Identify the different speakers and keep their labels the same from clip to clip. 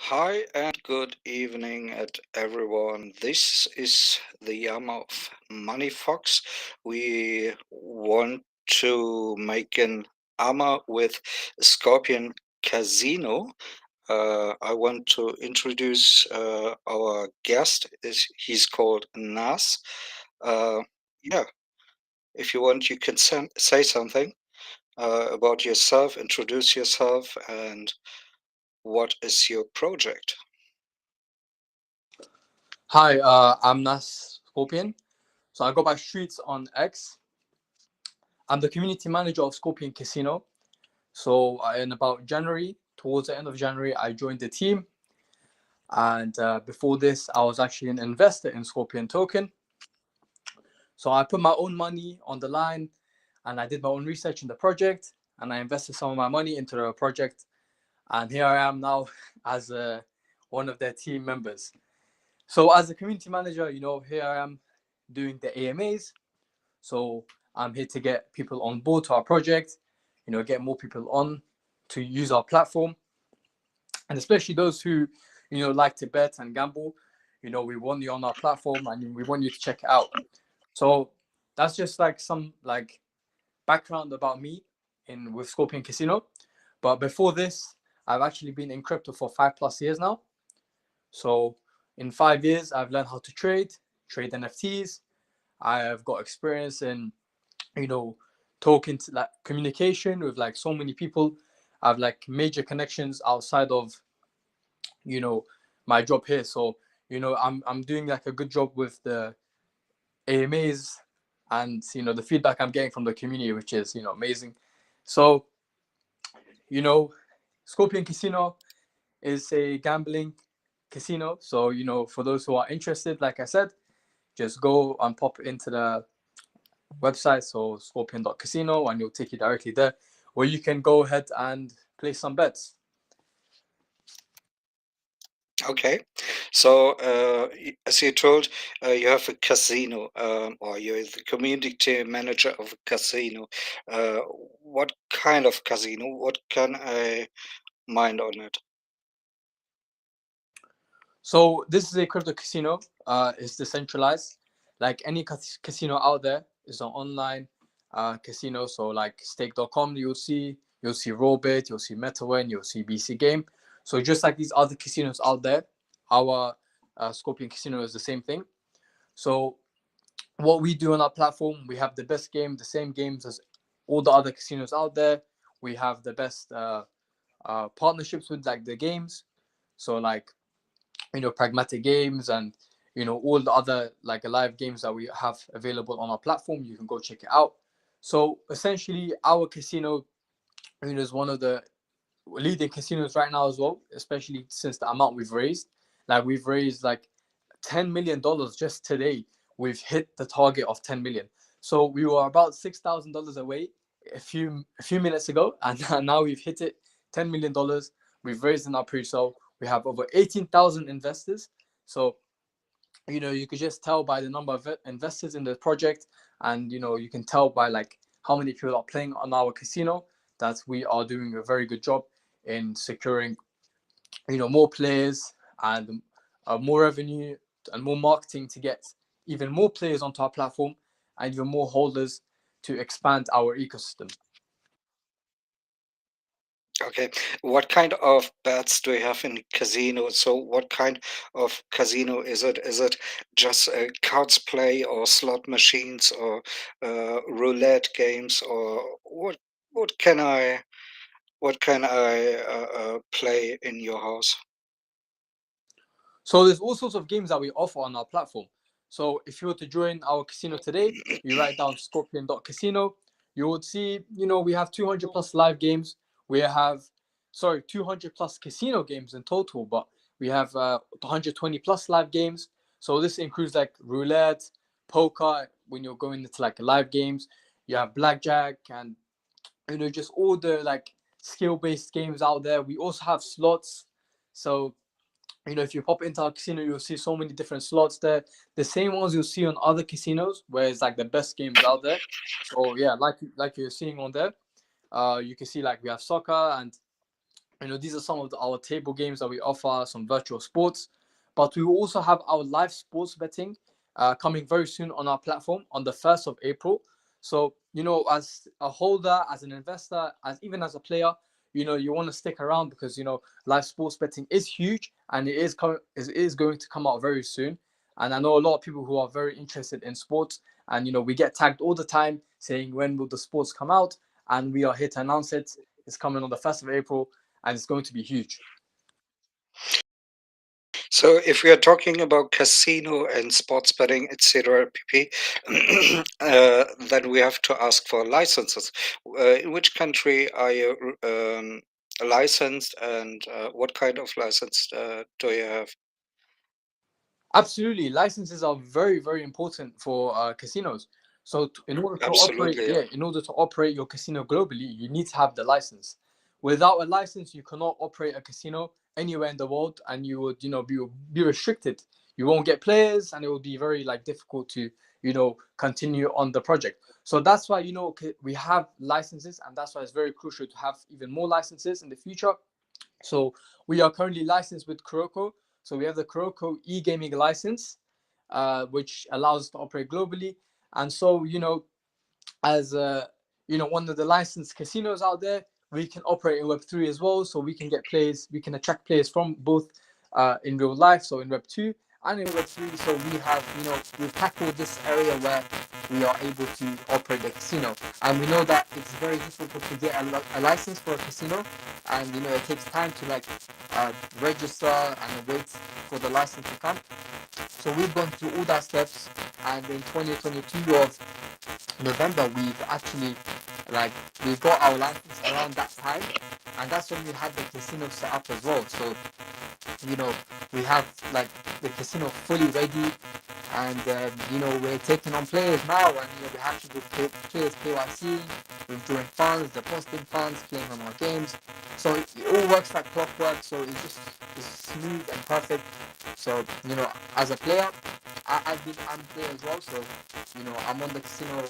Speaker 1: Hi and good evening at everyone. This is the Yam of Money Fox. We want to make an AMA with Scorpion Casino. I want to introduce our guest. He's called Nas. Uh, yeah, if you want, you can say something about yourself, introduce yourself, and what is your project?
Speaker 2: Hi, I'm Nas Scorpion. So I go by Streets on X. I'm the community manager of Scorpion Casino. So in about January, towards the end of January, I joined the team. And before this, I was actually an investor in Scorpion Token. So I put my own money on the line and I did my own research in the project and I invested some of my money into the project. And here I am now as one of their team members. So as a community manager, here I am doing the AMAs. So I'm here to get people on board to our project, get more people on to use our platform. And especially those who, like to bet and gamble, we want you on our platform and we want you to check it out. So that's just like some like background about me in with Scorpion Casino. But before this, I've actually been in crypto for 5+ years now. So in 5 years, I've learned how to trade NFTs. I have got experience in you know talking to like communication with like so many people. I have like major connections outside of you know my job here. So I'm doing like a good job with the AMAs and the feedback I'm getting from the community, which is amazing. So you know Scorpion Casino is a gambling casino. So for those who are interested, like I said, just go and pop into the website, so scorpion.casino, and you'll take you directly there, where you can go ahead and place some bets.
Speaker 1: Okay, so as you told, you have a casino, or you're the community manager of a casino. Uh, what kind of casino? What can I mind on it?
Speaker 2: So this is a crypto casino. It's decentralized. Like any casino out there, is an online casino. So like stake.com, you'll see Robit, you'll see MetaWin, you'll see BC Game. So just like these other casinos out there, our Scorpion Casino is the same thing. So what we do on our platform, we have the best game, the same games as all the other casinos out there. We have the best partnerships with like the games. So like pragmatic games and all the other like live games that we have available on our platform. You can go check it out. So essentially, our casino is one of the leading casinos right now as well, especially since the amount we've raised. Like we've raised like $10 million just today. We've hit the target of 10 million. So we were about $6,000 away a few minutes ago, and now we've hit it. $10 million. We've raised in our pre-sale. We have over 18,000 investors. So you could just tell by the number of investors in the project, and you can tell by like how many people are playing on our casino that we are doing a very good job in securing more players and more revenue and more marketing to get even more players onto our platform and even more holders to expand our ecosystem.
Speaker 1: Okay, what kind of bets do you have in casino? So, what kind of casino is it? Is it just cards play or slot machines or roulette games or what can I play in your house?
Speaker 2: So there's all sorts of games that we offer on our platform. So if you were to join our casino today, you write down scorpion.casino, you would see, we have 200 plus live games. We have, 200 plus casino games in total, but we have 120 plus live games. So this includes like roulette, poker, when you're going into like live games. You have blackjack and, just all the like skill based games out there. We also have slots. So if you pop into our casino, you'll see so many different slots there. The same ones you'll see on other casinos, where it's like the best games out there. So yeah, like you're seeing on there, you can see like we have soccer and These are some of our table games that we offer, some virtual sports. But we will also have our live sports betting coming very soon on our platform on the 1st of April. So, as a holder, as an investor, as even as a player, you want to stick around because, live sports betting is huge and it is going to come out very soon. And I know a lot of people who are very interested in sports, and, we get tagged all the time saying, when will the sports come out? And we are here to announce it. It's coming on the 1st of April and it's going to be huge.
Speaker 1: So if we are talking about casino and sports betting, etc., pp, then we have to ask for licenses. In which country are you licensed, and what kind of license do you have?
Speaker 2: Absolutely, licenses are very, very important for casinos. So, in order to operate,
Speaker 1: Absolutely, yeah.
Speaker 2: yeah, in order to operate your casino globally, you need to have the license. Without a license, you cannot operate a casino anywhere in the world, and you would, be restricted. You won't get players, and it will be very difficult to, continue on the project. So that's why we have licenses, and that's why it's very crucial to have even more licenses in the future. So we are currently licensed with Kuroko. So we have the Kuroko e-gaming license, which allows us to operate globally. And so, as one of the licensed casinos out there, we can operate in Web3 as well. So we can get players, we can attract players from both in real life, so in Web2 and in Web3. So we've tackled this area where we are able to operate the casino. And we know that it's very difficult to get a license for a casino, and it takes time to register and wait for the license to come. So we've gone through all that steps, and in 2022 of November, we've actually we got our license around that time, and that's when we had the casino set up as well. So we have the casino fully ready, and we're taking on players now, and we have to do players KYC, withdrawing funds, depositing funds, playing on our games. So it all works like clockwork. So it's smooth and perfect. So as a player, I'm a player as well. So I'm on the casino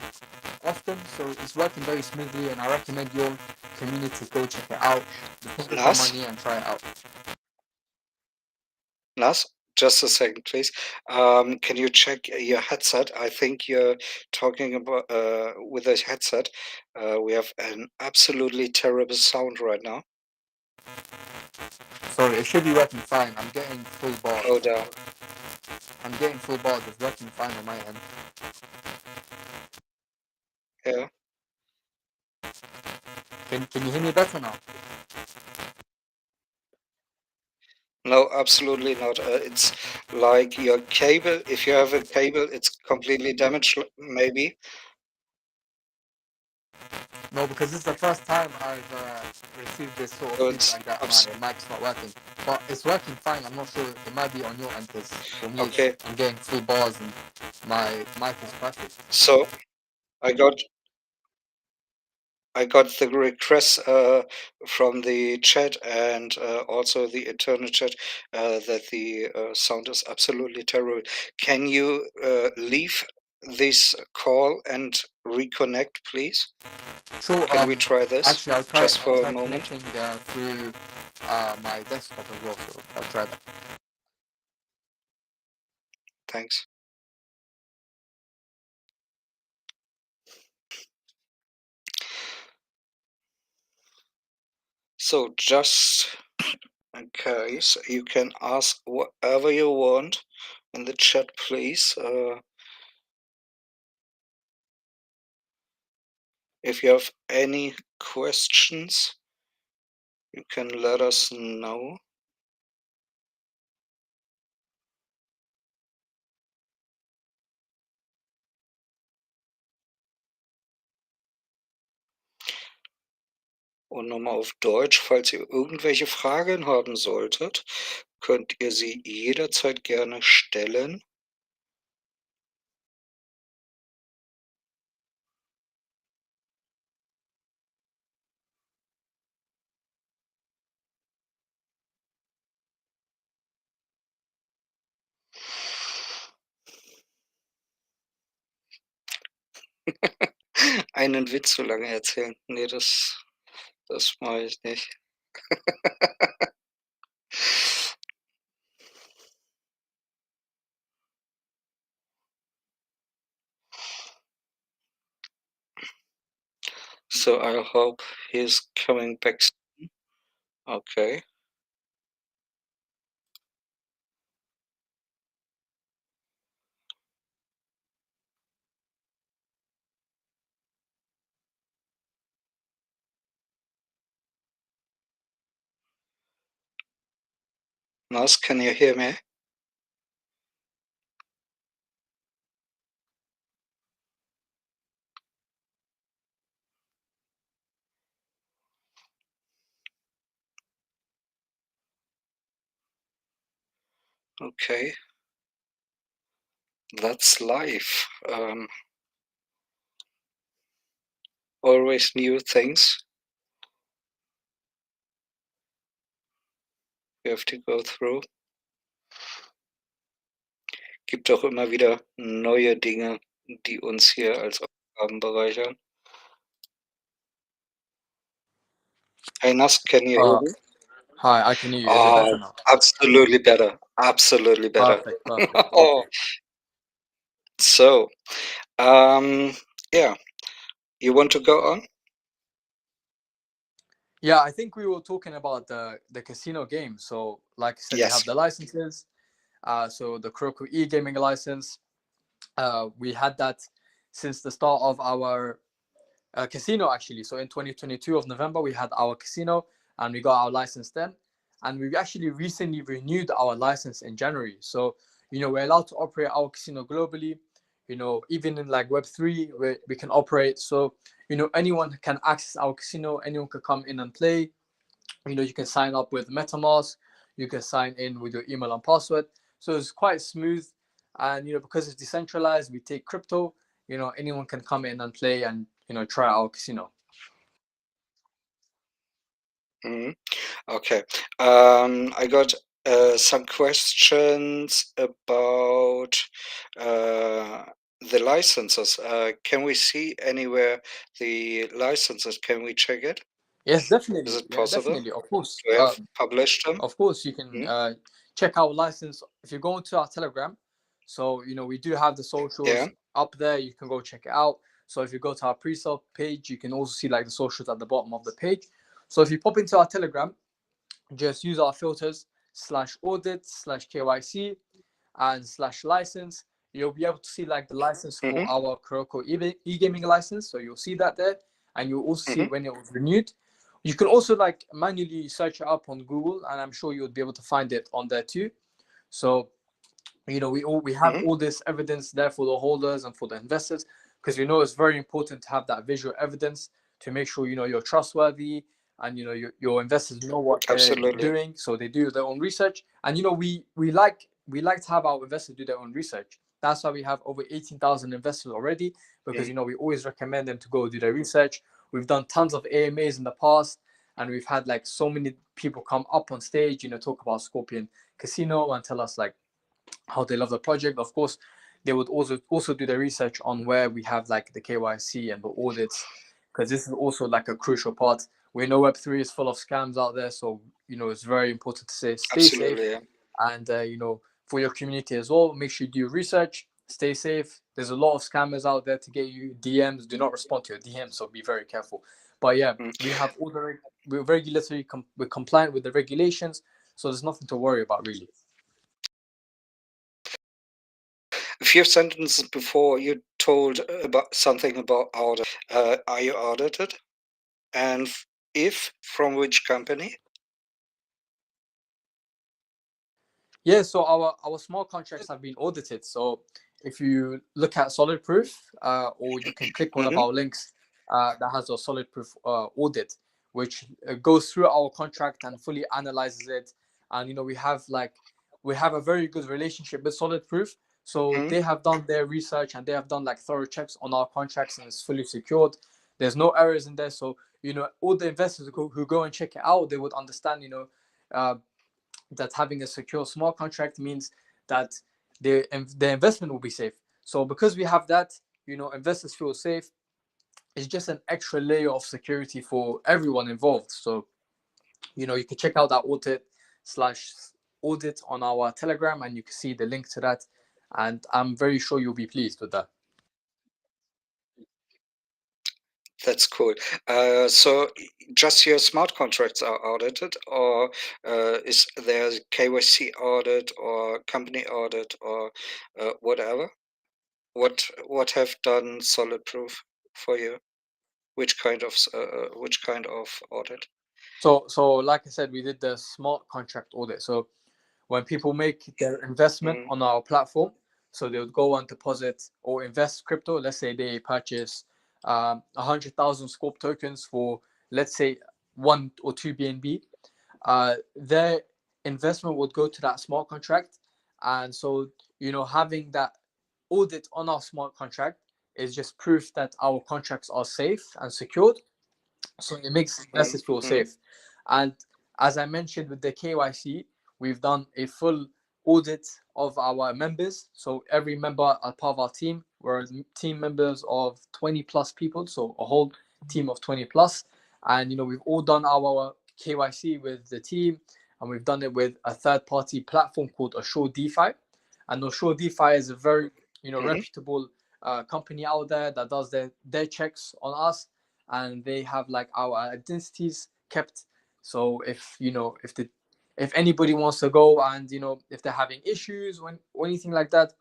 Speaker 2: often, so it's working very smoothly, and I recommend your community go check it out, deposit some
Speaker 1: Nas,
Speaker 2: money and try it out.
Speaker 1: Nas, just a second, please. Can you check your headset? I think you're talking about with a headset. We have an absolutely terrible sound right now.
Speaker 2: Sorry, it should be working fine. I'm getting full bars.
Speaker 1: Go down.
Speaker 2: I'm getting full bars. It's working fine on my end.
Speaker 1: Yeah.
Speaker 2: Can you hear me better now?
Speaker 1: No, absolutely not. It's like your cable. If you have a cable, it's completely damaged, maybe.
Speaker 2: No, because this is the first time I've received this sort of
Speaker 1: So it's
Speaker 2: feedback that my mic's not working. But it's working fine. I'm not sure. It might be on your end, because for me,
Speaker 1: okay.
Speaker 2: I'm getting full bars and my mic is perfect.
Speaker 1: So I got the request from the chat, and also the internal chat, that the sound is absolutely terrible. Can you leave this call and reconnect, please?
Speaker 2: Sure.
Speaker 1: Can we try this
Speaker 2: Actually, I'll try.
Speaker 1: just
Speaker 2: I'll
Speaker 1: for a
Speaker 2: try
Speaker 1: moment?
Speaker 2: connecting through my desktop as well. So I'll try that.
Speaker 1: Thanks. So just in case, you can ask whatever you want in the chat, please. If you have any questions, you can let us know. Und nochmal auf Deutsch, falls ihr irgendwelche Fragen haben solltet, könnt ihr sie jederzeit gerne stellen. Einen Witz so lange erzählen. Nee, das mache ich nicht. So I hope he's coming back soon. Okay. Nas, can you hear me? Okay. That's life. Always new things you have to go through. Gibt auch immer wieder neue Dinge, die uns hier als Aufgaben bereichern. Hey Nas, can you hear
Speaker 2: Uh,
Speaker 1: me?
Speaker 2: Hi, I can hear you. Is it better
Speaker 1: Oh,
Speaker 2: now?
Speaker 1: absolutely better. Absolutely better.
Speaker 2: Perfect, perfect.
Speaker 1: Oh,
Speaker 2: Okay.
Speaker 1: so, um, yeah, you want to go on?
Speaker 2: Yeah, I think we were talking about the casino game. So, like I said, we have
Speaker 1: Yes.
Speaker 2: the licenses. So the Kuroko e-gaming license, we had that since the start of our casino actually. So in 2022 of November, we had our casino and we got our license then. And we actually recently renewed our license in January. So, we're allowed to operate our casino globally. Even in like Web3, we can operate. So, anyone can access our casino, anyone can come in and play. You can sign up with MetaMask, you can sign in with your email and password. So it's quite smooth. And, because it's decentralized, we take crypto, anyone can come in and play and, try our casino.
Speaker 1: Mhm. Okay. I got some questions about uh, the licenses. Can we see anywhere the licenses? Can we check it?
Speaker 2: Yes,
Speaker 1: Is
Speaker 2: definitely.
Speaker 1: it
Speaker 2: Yeah,
Speaker 1: possible?
Speaker 2: definitely. Of course.
Speaker 1: Do we have published them?
Speaker 2: Of course, you can
Speaker 1: Mhm.
Speaker 2: check our license if you go into our Telegram. So we do have the
Speaker 1: Yeah.
Speaker 2: socials up there. You can go check it out. So if you go to our pre-sale page, you can also see like the socials at the bottom of the page. So if you pop into our Telegram, just use our filters /audit/KYC and /license. You'll be able to see like the license for
Speaker 1: Mhm.
Speaker 2: our Kuroko e-gaming license. So you'll see that there, and you'll also see
Speaker 1: Mhm.
Speaker 2: when it was renewed. You can also like manually search it up on Google, and I'm sure you'll be able to find it on there too. So we have
Speaker 1: Mhm.
Speaker 2: all this evidence there for the holders and for the investors, because it's very important to have that visual evidence to make sure you're trustworthy, and your investors know what they're
Speaker 1: Absolutely.
Speaker 2: doing, so they do their own research. And we like to have our investors do their own research. That's why we have over 18,000 investors already, because
Speaker 1: Mhm.
Speaker 2: we always recommend them to go do their research. We've done tons of AMAs in the past, and we've had like so many people come up on stage, talk about Scorpion Casino and tell us like how they love the project. Of course, they would also do the research on where we have like the KYC and the audits, because this is also like a crucial part. We know Web3 is full of scams out there, so it's very important to stay safe.
Speaker 1: Absolutely. Yeah.
Speaker 2: And for your community as well, make sure you do research, stay safe. There's a lot of scammers out there to get you DMs. Do not respond to your DMs, so be very careful. But yeah,
Speaker 1: Mm.
Speaker 2: we have all we're regulatory we're compliant with the regulations, so there's nothing to worry about really.
Speaker 1: A few sentences before you told about something about audit. Are you audited? And if, from which company?
Speaker 2: Yeah, so our small contracts have been audited. So if you look at Solid Proof, or you can click one of
Speaker 1: Mhm.
Speaker 2: our links that has a Solid Proof audit, which goes through our contract and fully analyzes it. And we have a very good relationship with Solid Proof. So
Speaker 1: Mhm.
Speaker 2: they have done their research and they have done like thorough checks on our contracts, and it's fully secured. There's no errors in there. So all the investors who go and check it out, they would understand. Uh, that having a secure smart contract means that the investment will be safe. So because we have that, investors feel safe. It's just an extra layer of security for everyone involved. So You can check out that audit on our Telegram, and you can see the link to that. And I'm very sure you'll be pleased with that.
Speaker 1: That's cool. So just your smart contracts are audited, or is there a KYC audit or company audit or whatever? What have done Solid Proof for you? Which kind of audit?
Speaker 2: So like I said, we did the smart contract audit. So when people make their investment
Speaker 1: Mm,
Speaker 2: on our platform, so they would go and deposit or invest crypto. Let's say they purchase 100,000 Scorp tokens for, let's say, 1 or 2 BNB. Their investment would go to that smart contract. And so, having that audit on our smart contract is just proof that our contracts are safe and secured, so it makes
Speaker 1: mm,
Speaker 2: investors feel
Speaker 1: mm,
Speaker 2: safe. And as I mentioned with the KYC, we've done a full audit of our members. So every member are part of our team. We're team members of 20 plus people, so a whole team of 20 plus. And we've all done our KYC with the team, and we've done it with a third party platform called Assure DeFi. And Assure DeFi is a very
Speaker 1: mhm,
Speaker 2: reputable company out there that does their checks on us, and they have like our identities kept. So if anybody wants to go, and if they're having issues when or anything like that,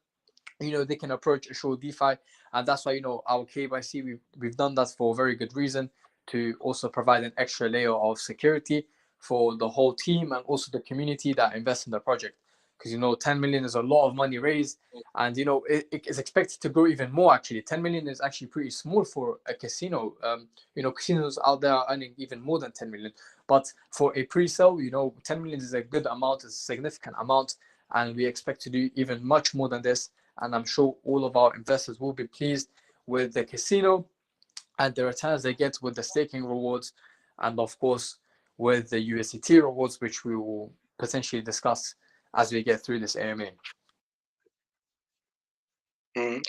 Speaker 2: they can approach Assure DeFi. And that's why our KYC, we've done that for a very good reason, to also provide an extra layer of security for the whole team and also the community that invests in the project. Because 10 million is a lot of money raised, and it is expected to grow even more. Actually, 10 million is actually pretty small for a casino. Casinos out there are earning even more than 10 million, but for a pre-sale, 10 million is a good amount, it's a significant amount, and we expect to do even much more than this. And I'm sure all of our investors will be pleased with the casino and the returns they get with the staking rewards, and of course with the USDT rewards, which we will potentially discuss as we get through this AMA.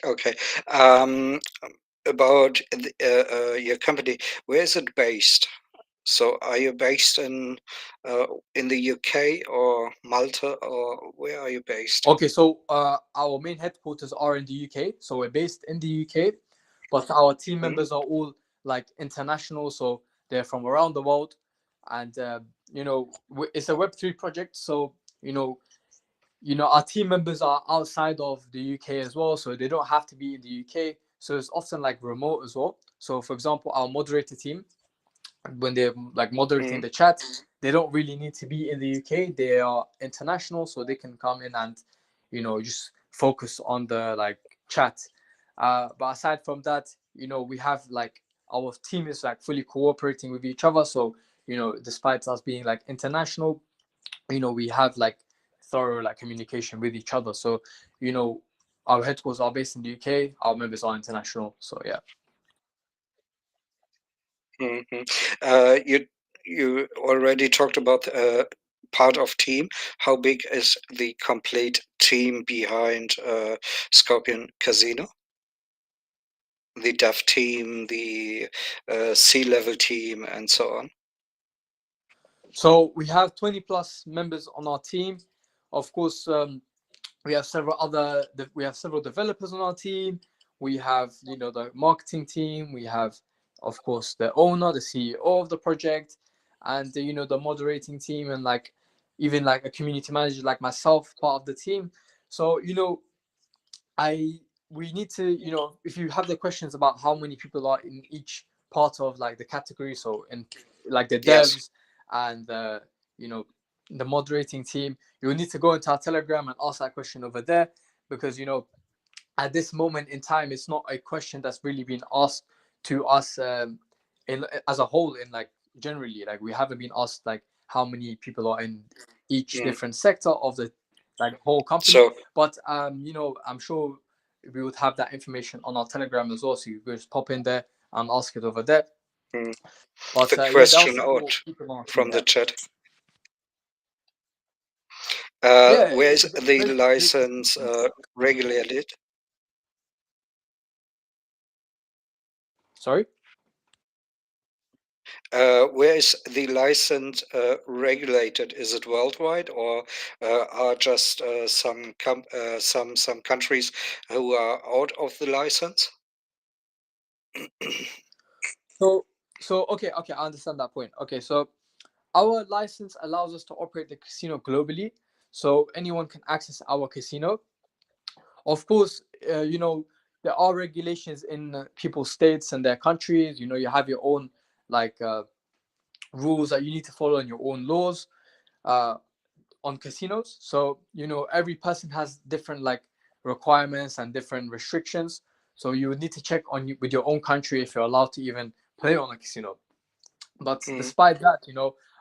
Speaker 1: Okay. Um, about your company, where is it based? So are you based in the UK or Malta, or where are you based?
Speaker 2: Okay, so our main headquarters are in the UK, so we're based in the UK, but our team
Speaker 1: Mm,
Speaker 2: members are all like international, so they're from around the world. And it's a Web3 project, so our team members are outside of the UK as well, so they don't have to be in the UK. So it's often like remote as well. So for example, our moderator team, when they're like moderating
Speaker 1: mm,
Speaker 2: the chat, they don't really need to be in the UK. They are international, so they can come in and just focus on the like chat. But aside from that, we have like our team is like fully cooperating with each other. So despite us being like international, we have like thorough like communication with each other. So our headquarters are based in the UK, our members are international. So yeah.
Speaker 1: mhm. You already talked about part of team. How big is the complete team behind Scorpion Casino? The dev team, the C-level team, and so on.
Speaker 2: So we have 20 plus members on our team. Of course, we have several developers on our team. We have the marketing team. We have, of course, the owner, the CEO of the project, and the moderating team, and like even like a community manager like myself, part of the team. So I we need to if you have the questions about how many people are in each part of like the category, so in like the
Speaker 1: Yes.
Speaker 2: devs and you know the moderating team, you'll need to go into our Telegram and ask that question over there, because at this moment in time it's not a question that's really been asked to us in as a whole, in like generally, like we haven't been asked like how many people are in each
Speaker 1: Mm.
Speaker 2: different sector of the like whole company.
Speaker 1: So
Speaker 2: But I'm sure we would have that information on our Telegram as well, so you can just pop in there and ask it over there.
Speaker 1: mm,
Speaker 2: But
Speaker 1: the
Speaker 2: yeah, there are
Speaker 1: question out
Speaker 2: several people on our team.
Speaker 1: from the
Speaker 2: Yeah,
Speaker 1: chat.
Speaker 2: yeah,
Speaker 1: Where is
Speaker 2: it's a
Speaker 1: the
Speaker 2: very great
Speaker 1: license
Speaker 2: question.
Speaker 1: regulated?
Speaker 2: Sorry.
Speaker 1: Where is the license regulated? Is it worldwide, or are just some countries who are out of the license?
Speaker 2: So, okay, I understand that point. Okay, so our license allows us to operate the casino globally, so anyone can access our casino. Of course, there are regulations in people's states and their countries. You have your own like rules that you need to follow and your own laws uh, on casinos. So every person has different like requirements and different restrictions. So you would need to check with your own country if you're allowed to even play on a casino. But
Speaker 1: Mm,
Speaker 2: despite that,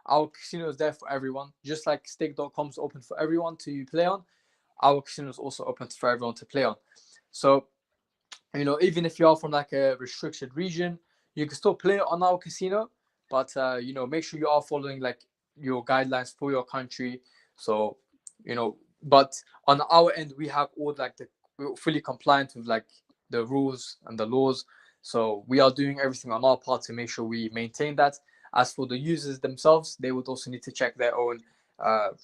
Speaker 2: our casino is there for everyone. Just like stake.com is open for everyone to play on, our casino is also open for everyone to play on. So even if you are from like a restricted region, you can still play on our casino, but make sure you are following like your guidelines for your country. So, but on our end, we have all like we're fully compliant with like the rules and the laws. So we are doing everything on our part to make sure we maintain that. As for the users themselves, they would also need to check their own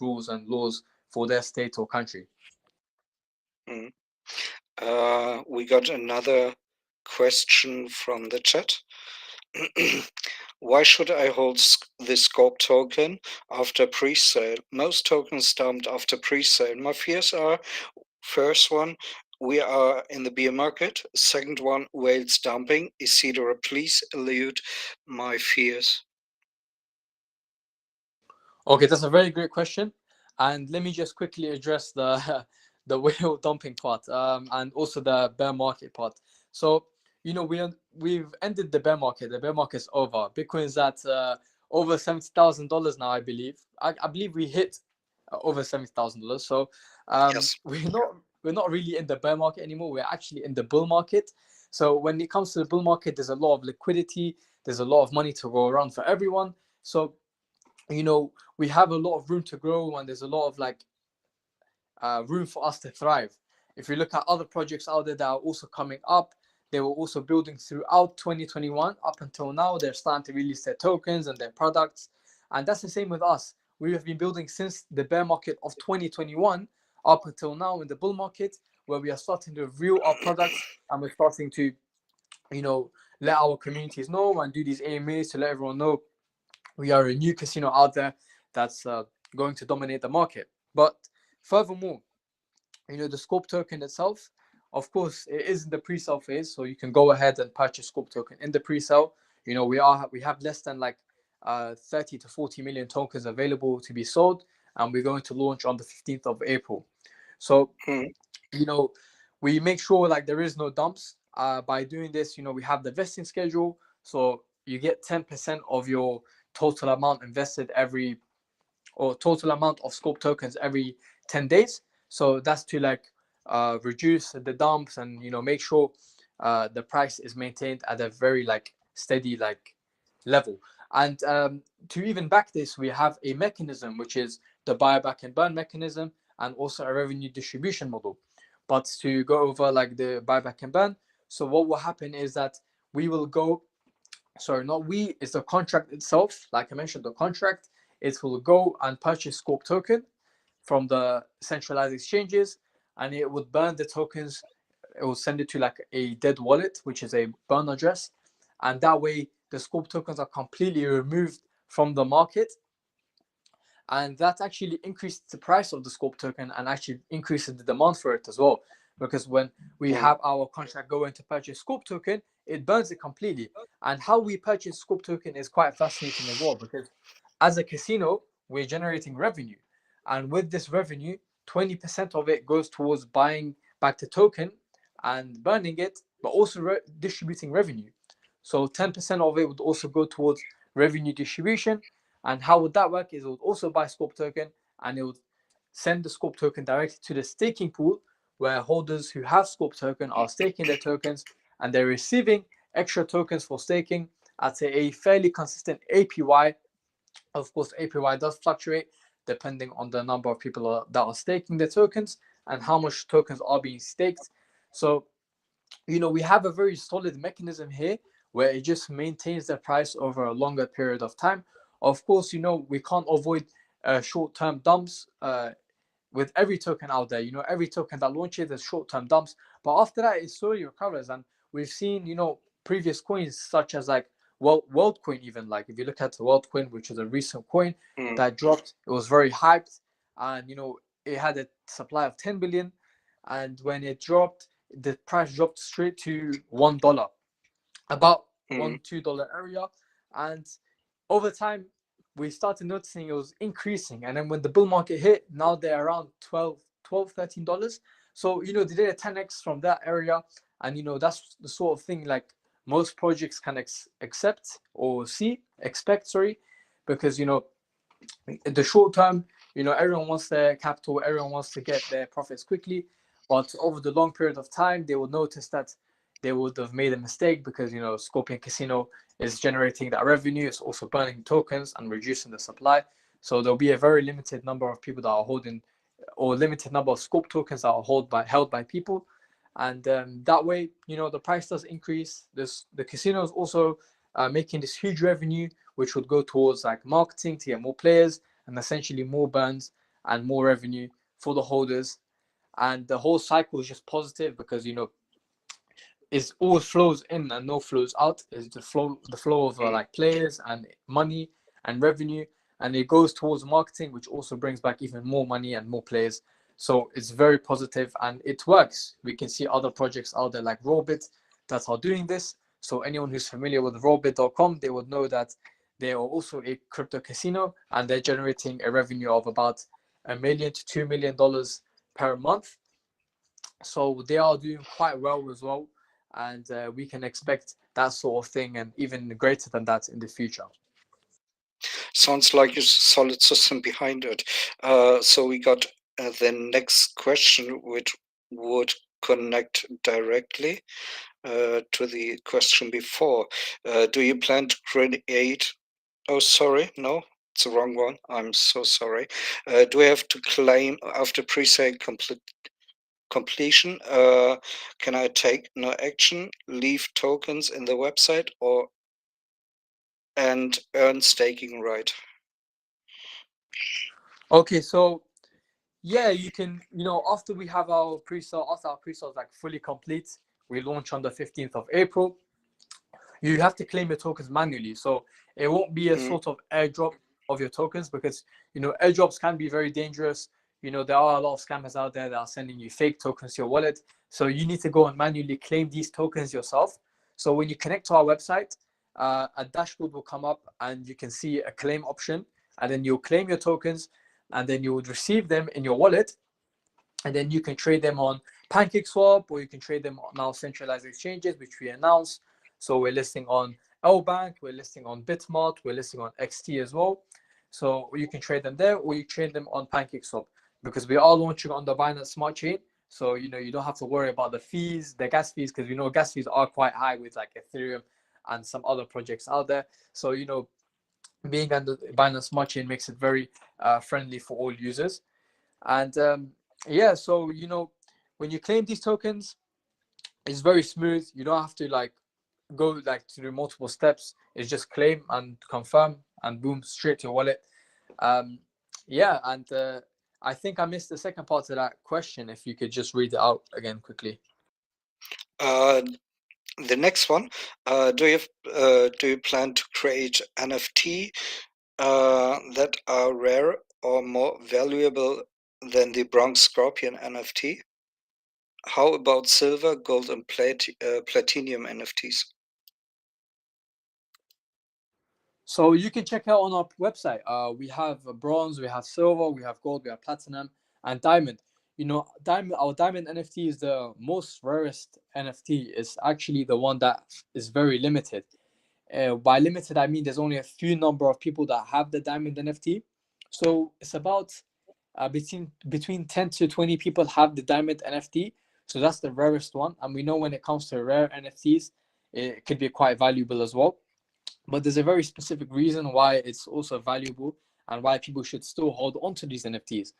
Speaker 2: rules and laws for their state or country.
Speaker 1: mm. We got another question from the chat. Why should I hold the Scope token after pre-sale? Most tokens dumped after pre-sale. My fears are, first one, we are in the bear market. Second one, whales dumping. Isidora, please elude my fears.
Speaker 2: Okay, that's a very great question, and let me just quickly address the the whale dumping part, and also the bear market part. So, we've ended the bear market. The bear market's over. Bitcoin's at over $70,000 now, I believe. I believe we hit over $70,000. So,
Speaker 1: Yes.
Speaker 2: we're not really in the bear market anymore. We're actually in the bull market. So when it comes to the bull market, there's a lot of liquidity. There's a lot of money to go around for everyone. So we have a lot of room to grow, and there's a lot of like room for us to thrive. If you look at other projects out there that are also coming up, they were also building throughout 2021 up until now. They're starting to release their tokens and their products, and that's the same with us. We have been building since the bear market of 2021 up until now in the bull market, where we are starting to reveal our products, and we're starting to you know let our communities know and do these AMAs to let everyone know we are a new casino out there that's going to dominate the market. But furthermore, the Scope token itself, of course, it is in the pre-sale phase, so you can go ahead and purchase Scope token in the pre-sale. We have less than like 30 to 40 million tokens available to be sold, and we're going to launch on the 15th of April. So
Speaker 1: Mm,
Speaker 2: you know, we make sure like there is no dumps. By doing this, we have the vesting schedule, so you get 10% of your total amount invested every or total amount of Scope tokens every 10 days. So that's to like reduce the dumps and make sure the price is maintained at a very like steady like level. And to even back this, we have a mechanism which is the buyback and burn mechanism, and also a revenue distribution model. But to go over like the buyback and burn, so what will happen is that we will go sorry, not we, it's the contract itself. Like I mentioned, the contract, it will go and purchase Scope token from the centralized exchanges, and it would burn the tokens. It will send it to like a dead wallet, which is a burn address, and that way the Scope tokens are completely removed from the market, and that actually increases the price of the Scope token and actually increases the demand for it as well. Because when we
Speaker 1: mm,
Speaker 2: have our contract going to purchase Scope token, it burns it completely. And how we purchase Scope token is quite fascinating as well, because as a casino, we're generating revenue. And with this revenue, 20% of it goes towards buying back the token and burning it, but also distributing revenue. So 10% of it would also go towards revenue distribution. And how would that work is it would also buy Scope token, and it would send the Scope token directly to the staking pool, where holders who have Scope token are staking their tokens, and they're receiving extra tokens for staking at a fairly consistent APY. Of course, APY does fluctuate depending on the number of people that are staking their tokens and how much tokens are being staked. So we have a very solid mechanism here where it just maintains the price over a longer period of time. Of course, we can't avoid short-term dumps with every token out there. Every token that launches, there's short-term dumps, but after that, it slowly recovers. And we've seen, previous coins such as like WorldCoin, even like if you look at the WorldCoin, which is a recent coin
Speaker 1: Mm.
Speaker 2: that dropped, it was very hyped, and it had a supply of 10 billion, and when it dropped, the price dropped straight to $1, about
Speaker 1: Mm.
Speaker 2: $1-2 area, and over time we started noticing it was increasing, and then when the bull market hit, now they're around 12 $13. So they did a 10x from that area, and that's the sort of thing like most projects can accept or expect, sorry, because in the short term, everyone wants their capital, everyone wants to get their profits quickly, but over the long period of time, they will notice that they would have made a mistake because Scorpion Casino is generating that revenue. It's also burning tokens and reducing the supply. So there'll be a very limited number of people that are holding, or limited number of Scorp tokens that are held by people, and that way, the price does increase. The casino is also making this huge revenue, which would go towards like marketing to get more players and essentially more burns and more revenue for the holders. And the whole cycle is just positive because it's all flows in and no flows out. Is the flow of
Speaker 1: Mm.
Speaker 2: like players and money and revenue, and it goes towards marketing, which also brings back even more money and more players. So it's very positive and it works. We can see other projects out there like Robit that are doing this. So anyone who's familiar with Robit.com, they would know that they are also a crypto casino and they're generating a revenue of about $1 million to $2 million per month. So they are doing quite well as well, and we can expect that sort of thing and even greater than that in the future.
Speaker 1: Sounds like a solid system behind it. So we got the next question, which would connect directly to the question before. Do you plan to create? Oh, sorry, no, it's the wrong one. I'm so sorry. Do we have to claim after pre-sale completion? Can I take no action, leave tokens in the website, or and earn staking right?
Speaker 2: Okay, so yeah, you can, after we have our pre-sale, after our pre-sale is like fully complete, we launch on the 15th of April. You have to claim your tokens manually. So it won't be a
Speaker 1: Mm.
Speaker 2: sort of airdrop of your tokens because, airdrops can be very dangerous. There are a lot of scammers out there that are sending you fake tokens to your wallet. So you need to go and manually claim these tokens yourself. So when you connect to our website, a dashboard will come up and you can see a claim option. And then you'll claim your tokens and then you would receive them in your wallet. And then you can trade them on PancakeSwap or you can trade them on our centralized exchanges, which we announced. So we're listing on LBank, we're listing on Bitmart, we're listing on XT as well. So you can trade them there or you trade them on PancakeSwap because we are launching on the Binance Smart Chain. So you don't have to worry about the fees, the gas fees, because gas fees are quite high with like Ethereum and some other projects out there. So being on the Binance Smart Chain makes it very friendly for all users. And yeah, so when you claim these tokens, it's very smooth. You don't have to like go like to do multiple steps. It's just claim and confirm and boom, straight to your wallet. um yeah, and I think I missed the second part of that question. If you could just read it out again quickly.
Speaker 1: Uh, the next one, do you plan to create NFT that are rare or more valuable than the Bronx Scorpion NFT? How about silver, gold, and platinum NFTs?
Speaker 2: So you can check out on our website. We have bronze, we have silver, we have gold, we have platinum, and diamond. Diamond. Our diamond NFT is the most rarest NFT. It's actually the one that is very limited. By limited, I mean there's only a few number of people that have the diamond NFT. So it's about between 10 to 20 people have the diamond NFT. So that's the rarest one. And we know when it comes to rare NFTs, it could be quite valuable as well. But there's a very specific reason why it's also valuable and why people should still hold on to these NFTs.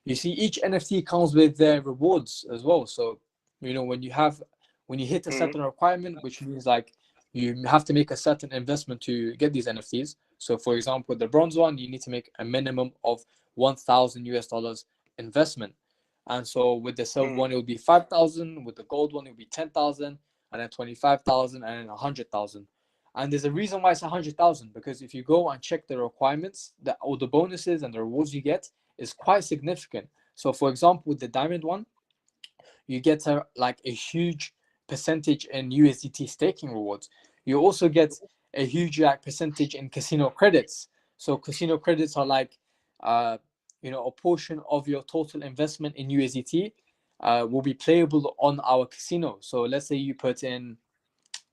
Speaker 2: You see, each NFT comes with their rewards as well. So, when you hit a
Speaker 1: Mm.
Speaker 2: certain requirement, which means like you have to make a certain investment to get these NFTs. So, for example, the bronze one, you need to make a minimum of 1,000 US dollars investment. And so, with the silver
Speaker 1: Mm,
Speaker 2: one, it would be 5,000. With the gold one, it would be 10,000, and then 25,000, and then 100,000. And there's a reason why it's 100,000, because if you go and check the requirements, that all the bonuses and the rewards you get is quite significant. So, for example, with the diamond one, you get a huge percentage in USDT staking rewards. You also get a huge percentage in casino credits. So casino credits are uh, a portion of your total investment in USDT will be playable on our casino. So let's say you put in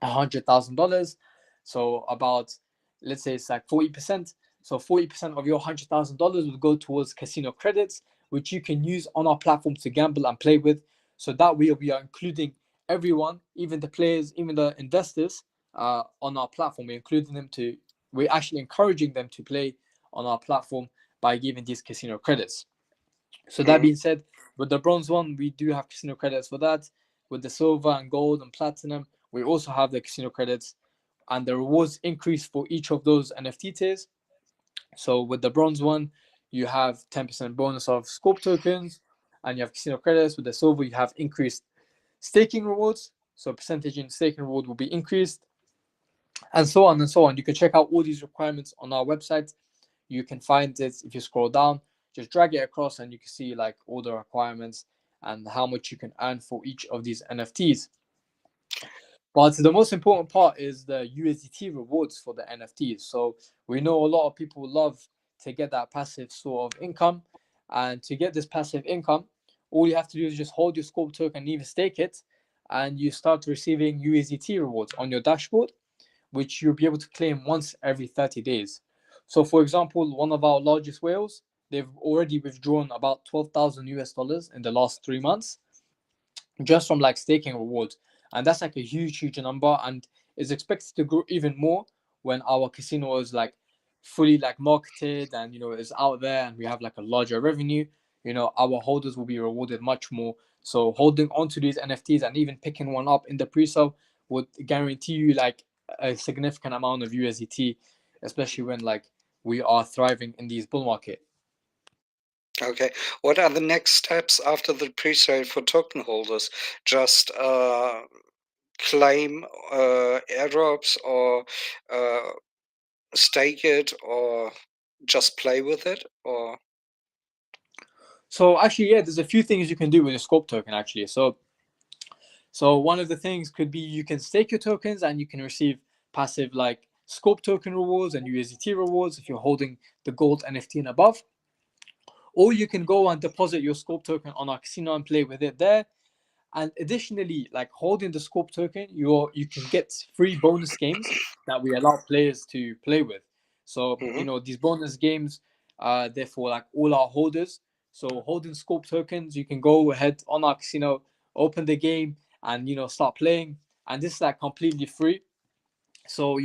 Speaker 2: $100,000. So about, let's say it's like 40%. So 40% of your $100,000 will go towards casino credits, which you can use on our platform to gamble and play with. So that way we are including everyone, even the players, even the investors, on our platform. We're actually encouraging them to play on our platform by giving these casino credits. So that
Speaker 1: mm.
Speaker 2: being said, with the bronze one, we do have casino credits for that. With the silver and gold and platinum, we also have the casino credits, and the rewards increase for each of those NFT tiers. So with the bronze one, you have 10% bonus of scope tokens, and you have casino credits. With the silver, you have increased staking rewards. So percentage in staking reward will be increased, and so on and so on. You can check out all these requirements on our website. You can find it if you scroll down, just drag it across, and you can see like all the requirements and how much you can earn for each of these NFTs. But the most important part is the USDT rewards for the NFTs. So we know a lot of people love to get that passive sort of income. And to get this passive income, all you have to do is just hold your Scope token and either stake it, and you start receiving USDT rewards on your dashboard, which you'll be able to claim once every 30 days. So, for example, one of our largest whales, they've already withdrawn about 12,000 US dollars in the last 3 months just from like staking rewards. And that's like a huge number, and is expected to grow even more when our casino is like fully like marketed and is out there and we have like a larger revenue. Our holders will be rewarded much more. So holding onto these NFTs and even picking one up in the pre-sale would guarantee you like a significant amount of USDT, especially when like we are thriving in these bull market.
Speaker 1: Okay. What are the next steps after the pre-sale for token holders? Just claim airdrops, or uh, stake it, or just play with it, or
Speaker 2: So actually, yeah, there's a few things you can do with your Scope token actually. So one of the things could be you can stake your tokens and you can receive passive like Scope token rewards and USDT rewards if you're holding the gold NFT and above. Or you can go and deposit your Scope token on our casino and play with it there. And additionally, like holding the Scope token, you can get free bonus games that we allow players to play with. So
Speaker 1: Mhm.
Speaker 2: these bonus games, they're for like all our holders. So holding Scope tokens, you can go ahead on our casino, open the game, and start playing. And this is like completely free. So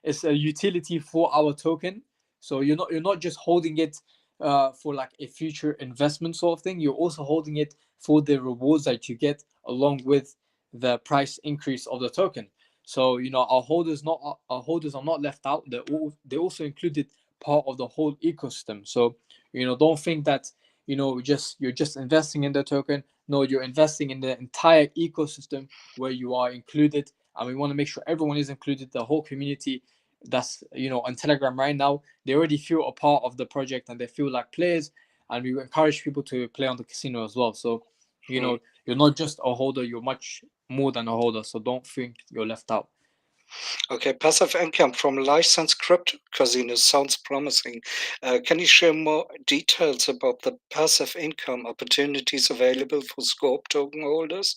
Speaker 2: it's a utility for our token. So you're not just holding it for like a future investment sort of thing. You're also holding it for the rewards that you get along with the price increase of the token. So our holders are not left out. They also included part of the whole ecosystem. So don't think that you're just investing in the token. No, you're investing in the entire ecosystem where you are included, and we want to make sure everyone is included, the whole community that's on Telegram right now. They already feel a part of the project and they feel like players, and we encourage people to play on the casino as well. So
Speaker 1: Hmm.
Speaker 2: you're not just a holder, you're much more than a holder, so don't think you're left out.
Speaker 1: Okay, passive income from licensed crypto casinos sounds promising. Can you share more details about the passive income opportunities available for Scope token holders?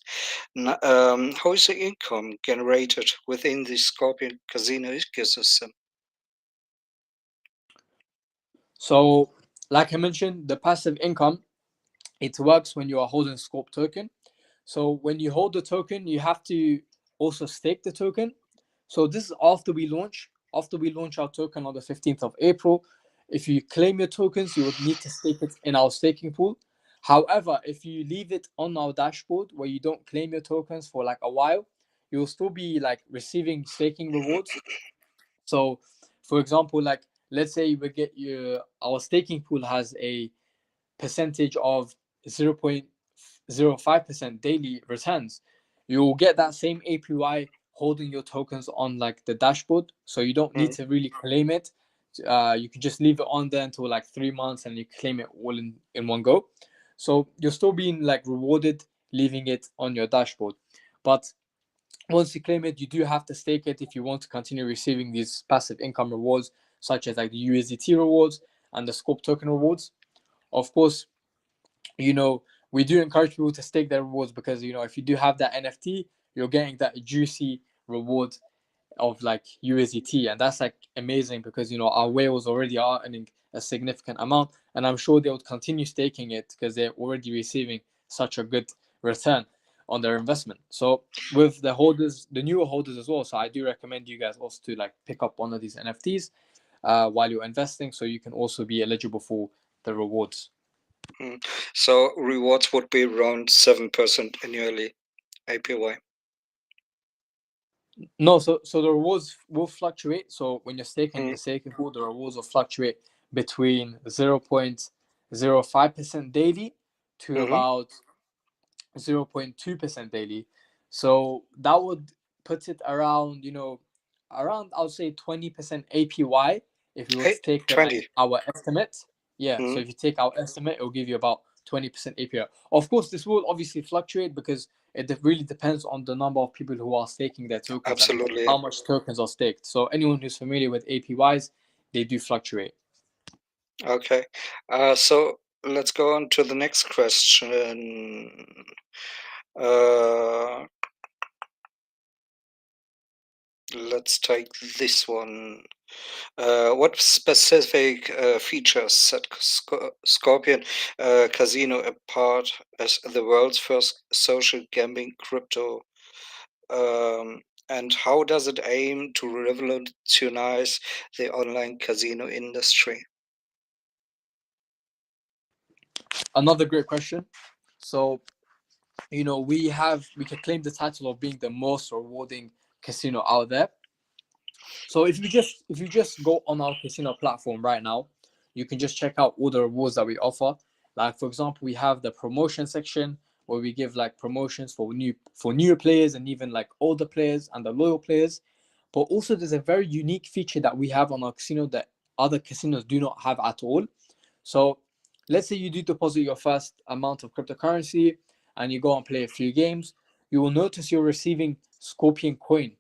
Speaker 1: How is the income generated within the Scorpion casino ecosystem?
Speaker 2: So like I mentioned, the passive income, it works when you are holding Scope token. So when you hold the token, you have to also stake the token. So this is after we launch. After we launch our token on the 15th of April, if you claim your tokens, you would need to stake it in our staking pool. However, if you leave it on our dashboard where you don't claim your tokens for like a while, you'll still be like receiving staking rewards. So, for example, like let's say we get you our staking pool has a percentage of 0.05% daily returns. You'll get that same APY holding your tokens on like the dashboard, so you don't need
Speaker 1: Mm,
Speaker 2: to really claim it. You can just leave it on there until like 3 months, and you claim it all in one go. So you're still being like rewarded leaving it on your dashboard. But once you claim it, you do have to stake it if you want to continue receiving these passive income rewards, such as like the USDT rewards and the Scope token rewards. Of course, you know, we do encourage people to stake their rewards because, you know, if you do have that NFT, you're getting that juicy reward of like USDT, and that's like amazing because, you know, our whales already are earning a significant amount, and I'm sure they would continue staking it because they're already receiving such a good return on their investment. So with the holders, the newer holders as well, so I do recommend you guys also to like pick up one of these NFTs while you're investing, so you can also be eligible for the rewards.
Speaker 1: mm. So rewards would be around 7% annually APY.
Speaker 2: No, so the rewards will fluctuate. So when you're staking
Speaker 1: Mm,
Speaker 2: the staking pool, the rewards will fluctuate between 0.05% daily to
Speaker 1: mm-hmm.
Speaker 2: about 0.2% daily. So that would put it around, you know, around I would say 20% APY if we were
Speaker 1: Hey,
Speaker 2: to take like
Speaker 1: 20.
Speaker 2: our estimate. Yeah, so
Speaker 1: Mm,
Speaker 2: if you take our estimate, it will give you about 20% APY. Of course, this will obviously fluctuate because really depends on the number of people who are staking their tokens and
Speaker 1: absolutely.
Speaker 2: how much tokens are staked. So anyone who's familiar with APYs, they do fluctuate.
Speaker 1: Okay. So let's go on to the next question. Uh, let's take this one. What specific features set Scorpion Casino apart as the world's first social gambling crypto? And how does it aim to revolutionize the online casino industry?
Speaker 2: Another great question. So you know, we can claim the title of being the most rewarding casino out there. So if you just go on our casino platform right now, you can just check out all the rewards that we offer. Like for example, we have the promotion section where we give like promotions for newer players and even like older players and the loyal players. But also there's a very unique feature that we have on our casino that other casinos do not have at all. So let's say you do deposit your first amount of cryptocurrency and you go and play a few games, you will notice you're receiving Scorpion coin.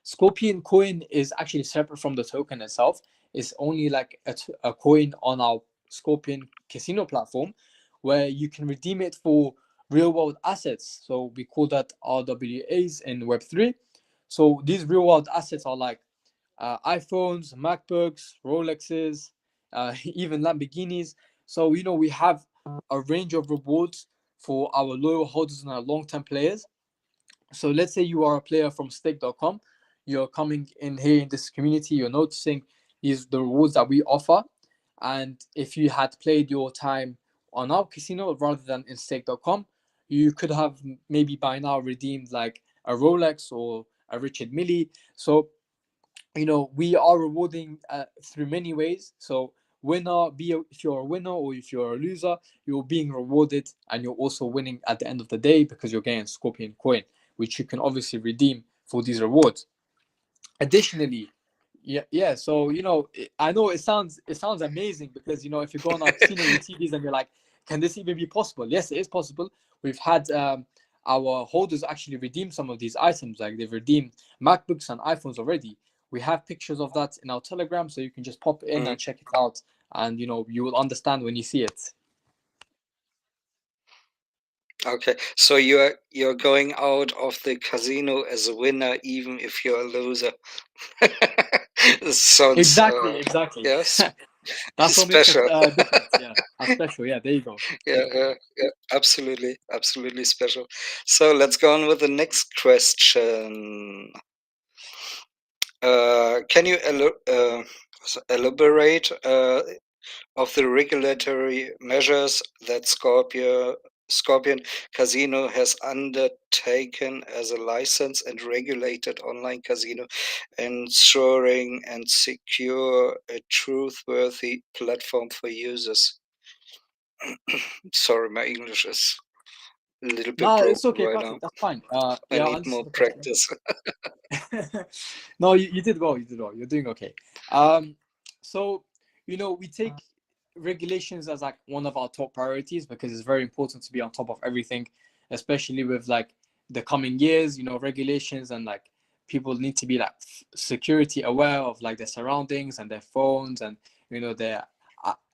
Speaker 2: Scorpion coin is actually separate from the token itself. It's only like a coin on our Scorpion casino platform where you can redeem it for real world assets. So we call that RWAs in Web3. So these real world assets are like iPhones, MacBooks, Rolexes, even Lamborghinis. So, you know, we have a range of rewards for our loyal holders and our long term players. So let's say you are a player from stake.com, you're coming in here in this community, you're noticing these the rewards that we offer. And if you had played your time on our casino rather than in stake.com, you could have maybe by now redeemed like a Rolex or a Richard Mille. So you know we are rewarding through many ways. So if you're a winner or if you're a loser, you're being rewarded and you're also winning at the end of the day because you're getting Scorpion coin, which you can obviously redeem for these rewards. Additionally, yeah, so you know I know it sounds amazing because you know if you go on our casino you see these and you're like, can this even be possible? Yes, it is possible. We've had our holders actually redeem some of these items, like they've redeemed MacBooks and iPhones already. We have pictures of that in our Telegram, so you can just pop it in
Speaker 1: Mm,
Speaker 2: and check it out, and you know you will understand when you see it.
Speaker 1: okay, so you're going out of the casino as a winner, even if you're a loser. This sounds
Speaker 2: Exactly.
Speaker 1: yes,
Speaker 2: That's what makes us
Speaker 1: special.
Speaker 2: different. Yeah, special. Yeah, there you go.
Speaker 1: Yeah, yeah, absolutely, absolutely special. So let's go on with the next question. Can you elaborate of the regulatory measures that Scorpio Scorpion Casino has undertaken as a licensed and regulated online casino, ensuring and secure a truthworthy platform for users. Sorry, my English is a little bit
Speaker 2: No, it's
Speaker 1: broken
Speaker 2: okay,
Speaker 1: right
Speaker 2: Patrick.
Speaker 1: now.
Speaker 2: That's fine.
Speaker 1: I
Speaker 2: Yeah, I
Speaker 1: need more
Speaker 2: understood the question.
Speaker 1: practice.
Speaker 2: No, you did well. You did well. You're doing okay. So we take regulations as like one of our top priorities because it's very important to be on top of everything, especially with like the coming years. Regulations and like people need to be like security aware of like their surroundings and their phones and their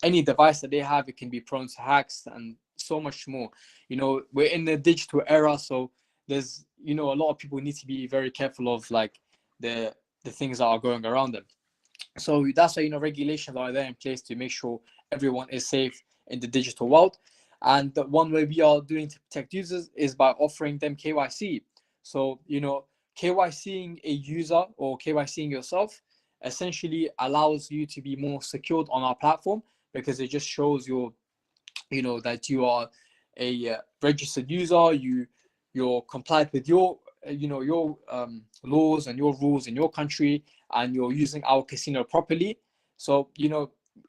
Speaker 2: any device that they have. It can be prone to hacks and so much more. We're in the digital era, so there's a lot of people need to be very careful of like the things that are going around them. So that's why regulations are there in place to make sure everyone is safe in the digital world. And the one way we are doing to protect users is by offering them KYC. So KYCing a user or KYCing yourself essentially allows you to be more secured on our platform because it just shows that you are a registered user. You're compliant with your laws and your rules in your country, and you're using our casino properly. So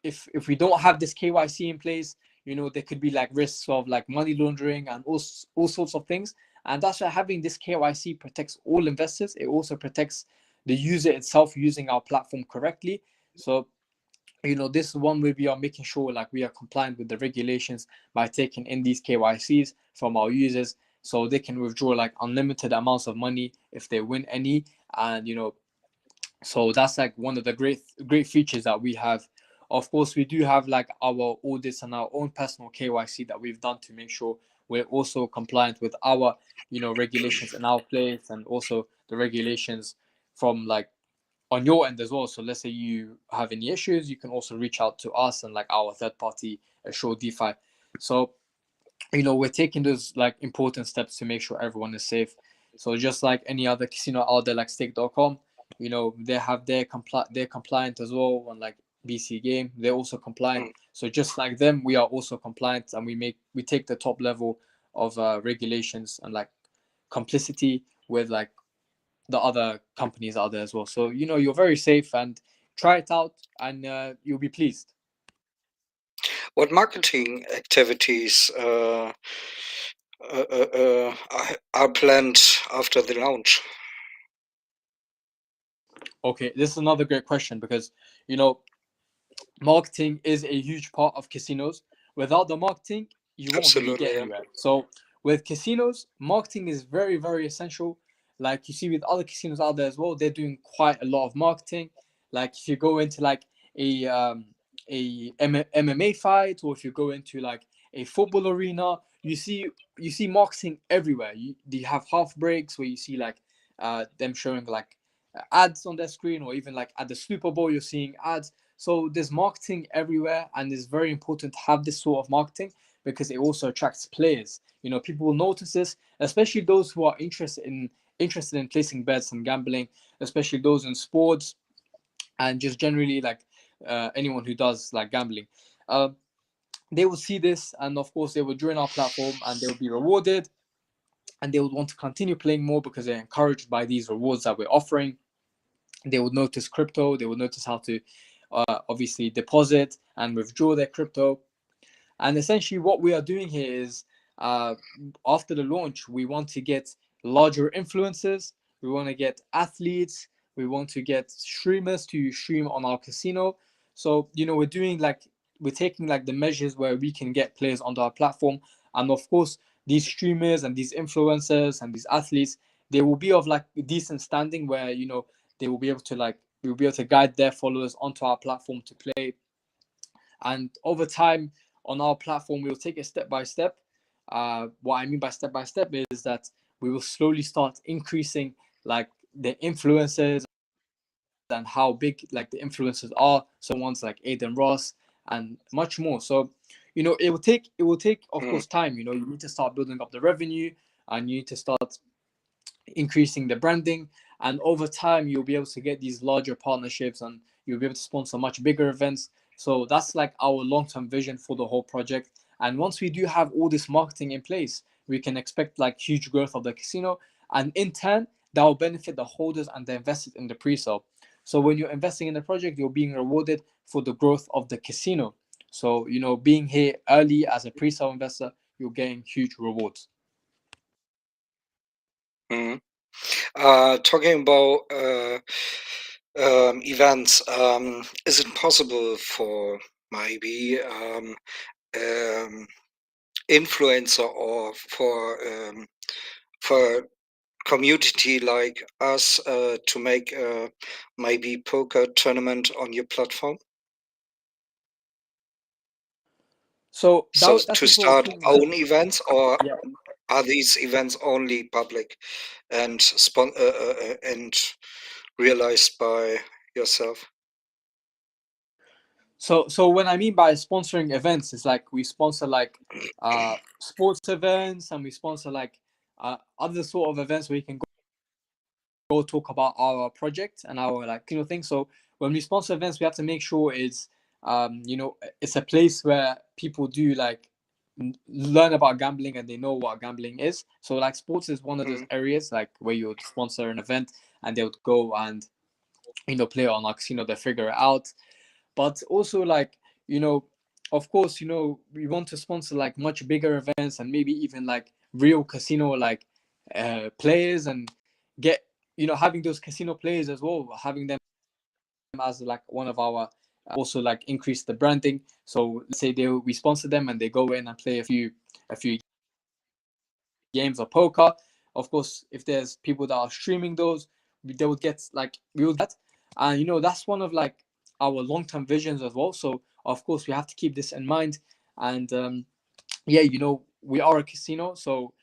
Speaker 2: if we don't have this KYC in place, there could be like risks of like money laundering and all sorts of things. And that's why having this KYC protects all investors. It also protects the user itself using our platform correctly. So this is one way we are making sure like we are compliant with the regulations by taking in these KYCs from our users so they can withdraw like unlimited amounts of money if they win any. And so that's like one of the great features that we have. Of course, we do have like our audits and our own personal KYC that we've done to make sure we're also compliant with our regulations in our place, and also the regulations from like on your end as well. So let's say you have any issues, you can also reach out to us and like our third party Assure DeFi. So we're taking those like important steps to make sure everyone is safe. So just like any other casino out there like stake.com, they have they're compliant as well on like BC game. They're also compliant.
Speaker 1: Mm.
Speaker 2: So just like them, we are also compliant, and we take the top level of regulations and like complicity with like the other companies out there as well. So you're very safe, and try it out, and you'll be pleased.
Speaker 1: What marketing activities are planned after the launch?
Speaker 2: Okay, this is another great question because you know marketing is a huge part of casinos. Without the marketing, you won't really
Speaker 1: Absolutely,
Speaker 2: get
Speaker 1: yeah.
Speaker 2: anywhere. So with casinos, marketing is very, very essential. Like you see with other casinos out there as well, they're doing quite a lot of marketing. Like if you go into like a MMA fight, or if you go into like a football arena, you see marketing everywhere. You have half breaks where you see like them showing like ads on their screen, or even like at the Super Bowl, you're seeing ads. So there's marketing everywhere, and it's very important to have this sort of marketing because it also attracts players. People will notice this, especially those who are interested in placing bets and gambling, especially those in sports and just generally like anyone who does like gambling. Uh, they will see this, and of course, they will join our platform, and they will be rewarded, and they would want to continue playing more because they're encouraged by these rewards that we're offering. They would notice crypto. They would notice how to obviously deposit and withdraw their crypto. And essentially, what we are doing here is uh, after the launch, we want to get larger influencers, we want to get athletes, we want to get streamers to stream on our casino. So, we're taking like the measures where we can get players onto our platform. And of course, these streamers and these influencers and these athletes, they will be of like decent standing where, they will be able to like, we will be able to guide their followers onto our platform to play. And over time on our platform, we'll take it step by step. What I mean by step is that we will slowly start increasing like the influencers and how big like the influencers are. So ones like Aiden Ross and much more. So it will take of
Speaker 1: Mm.
Speaker 2: course time. You need to start building up the revenue, and you need to start increasing the branding, and over time you'll be able to get these larger partnerships, and you'll be able to sponsor much bigger events. So that's like our long-term vision for the whole project. And once we do have all this marketing in place, we can expect like huge growth of the casino, and in turn that will benefit the holders and the investors in the pre-sale. So when you're investing in the project, you're being rewarded for the growth of the casino. So being here early as a pre-sale investor, you're getting huge rewards.
Speaker 1: Mhm. Talking about events, is it possible for maybe um, influencer or for community like us to make maybe poker tournament on your platform?
Speaker 2: So
Speaker 1: So
Speaker 2: that's
Speaker 1: to
Speaker 2: also a
Speaker 1: start
Speaker 2: thing that,
Speaker 1: own events, or
Speaker 2: yeah.
Speaker 1: are these events only public and and realized by yourself?
Speaker 2: So when I mean by sponsoring events, it's like we sponsor like sports events, and we sponsor like other sort of events where you can go talk about our project and our like thing. So when we sponsor events, we have to make sure it's a place where people do like learn about gambling and they know what gambling is. So like sports is one of those
Speaker 1: Mm,
Speaker 2: areas like where you would sponsor an event and they would go and play on like they figure it out. But also like of course we want to sponsor like much bigger events and maybe even like real casino like players, and get having those casino players as well, having them as like one of our also like increase the branding. So let's say we sponsor them and they go in and play a few games of poker. Of course, if there's people that are streaming those, they would get like we would get, and that's one of like our long-term visions as well. So of course we have to keep this in mind, and yeah, we are a casino, so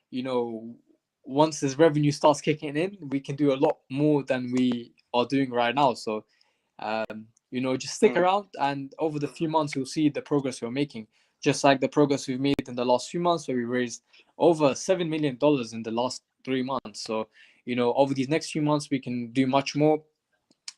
Speaker 2: you know once this revenue starts kicking in, we can do a lot more than we are doing right now. So just stick
Speaker 1: mm,
Speaker 2: around, and over the few months, you'll see the progress we're making. Just like the progress we've made in the last few months, where we raised over $7 million in the last 3 months. So, over these next few months, we can do much more,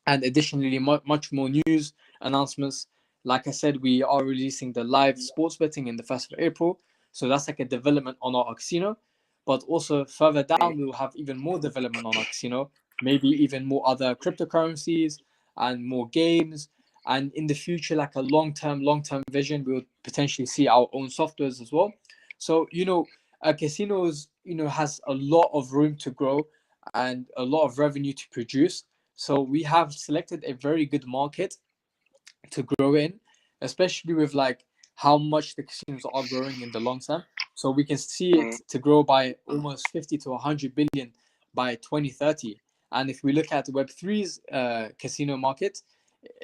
Speaker 2: and additionally much more news announcements. Like I said, we are releasing the live sports betting in the 1st of April, so that's like a development on our casino. But also further
Speaker 1: mm,
Speaker 2: down, we will have even more development on our casino, maybe even more other cryptocurrencies and more games. And in the future, like a long term vision, we would potentially see our own softwares as well. So a casinos has a lot of room to grow and a lot of revenue to produce. So we have selected a very good market to grow in, especially with like how much the casinos are growing in the long term. So we can see it
Speaker 1: mm,
Speaker 2: to grow by almost 50 to 100 billion by 2030. And if we look at Web3's casino market,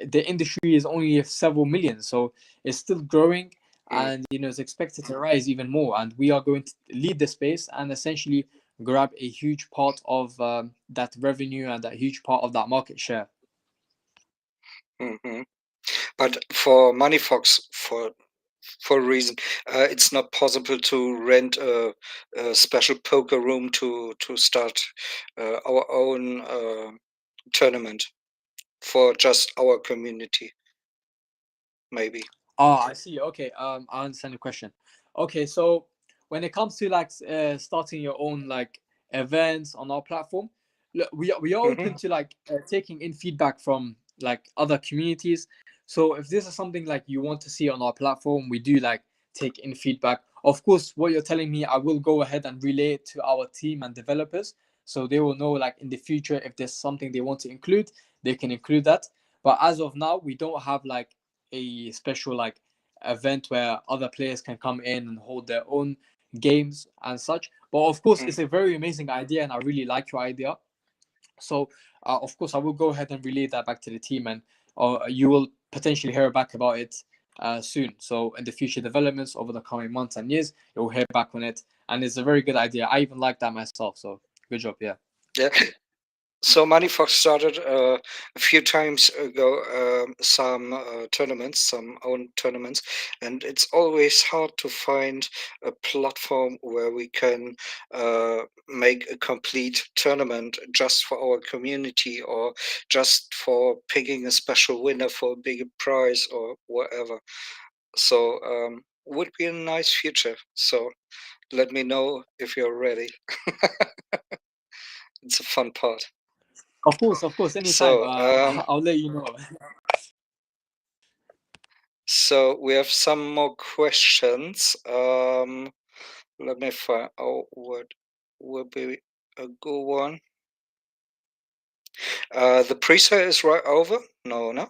Speaker 2: the industry is only several million. So it's still growing,
Speaker 1: mm,
Speaker 2: and it's expected to rise even more. And we are going to lead the space and essentially grab a huge part of that revenue and that huge part of that market share.
Speaker 1: mhm. But for Moneyfox, for a reason, it's not possible to rent a special poker room to start our own tournament for just our community, maybe.
Speaker 2: Oh, I see. Okay, I understand the question. Okay, so when it comes to like starting your own like events on our platform, look, we are
Speaker 1: Hmm.
Speaker 2: open to like taking in feedback from like other communities. So if this is something like you want to see on our platform, we do like take in feedback. Of course, what you're telling me, I will go ahead and relay it to our team and developers, so they will know like in the future if there's something they want to include, they can include that. But as of now, we don't have like a special like event where other players can come in and hold their own games and such. But of course,
Speaker 1: Mm.
Speaker 2: it's a very amazing idea, and I really like your idea. So, of course, I will go ahead and relay that back to the team, and you will potentially hear back about it soon. So, in the future developments over the coming months and years, you'll hear back on it, and it's a very good idea. I even like that myself. So, good job, yeah.
Speaker 1: Yeah. So Moneyfox started a few times ago some tournaments, some own tournaments, and it's always hard to find a platform where we can make a complete tournament just for our community or just for picking a special winner for a bigger prize or whatever. So would be a nice future. So let me know if you're ready. It's a fun part.
Speaker 2: Of course, anytime.
Speaker 1: So
Speaker 2: I'll let you know.
Speaker 1: so we have some more questions. Let me find out what would be a good one. The pre-sale is right over? No, no.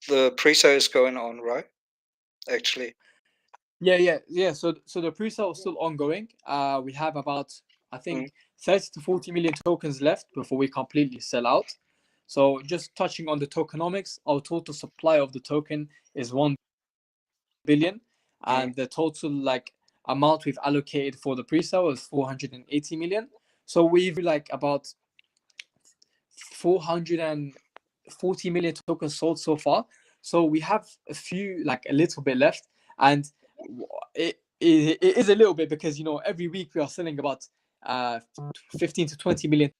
Speaker 1: The pre-sale is going on, right? Actually.
Speaker 2: Yeah. So the pre-sale is still ongoing. We have about, I
Speaker 1: Mm,
Speaker 2: think, 30 to 40 million tokens left before we completely sell out. So just touching on the tokenomics, our total supply of the token is 1 billion,
Speaker 1: mm,
Speaker 2: and the total like amount we've allocated for the pre-sale is 480 million. So we've like about 440 million tokens sold so far. So we have a few, like a little bit left, and it is a little bit because every week we are selling about 15 to 20 million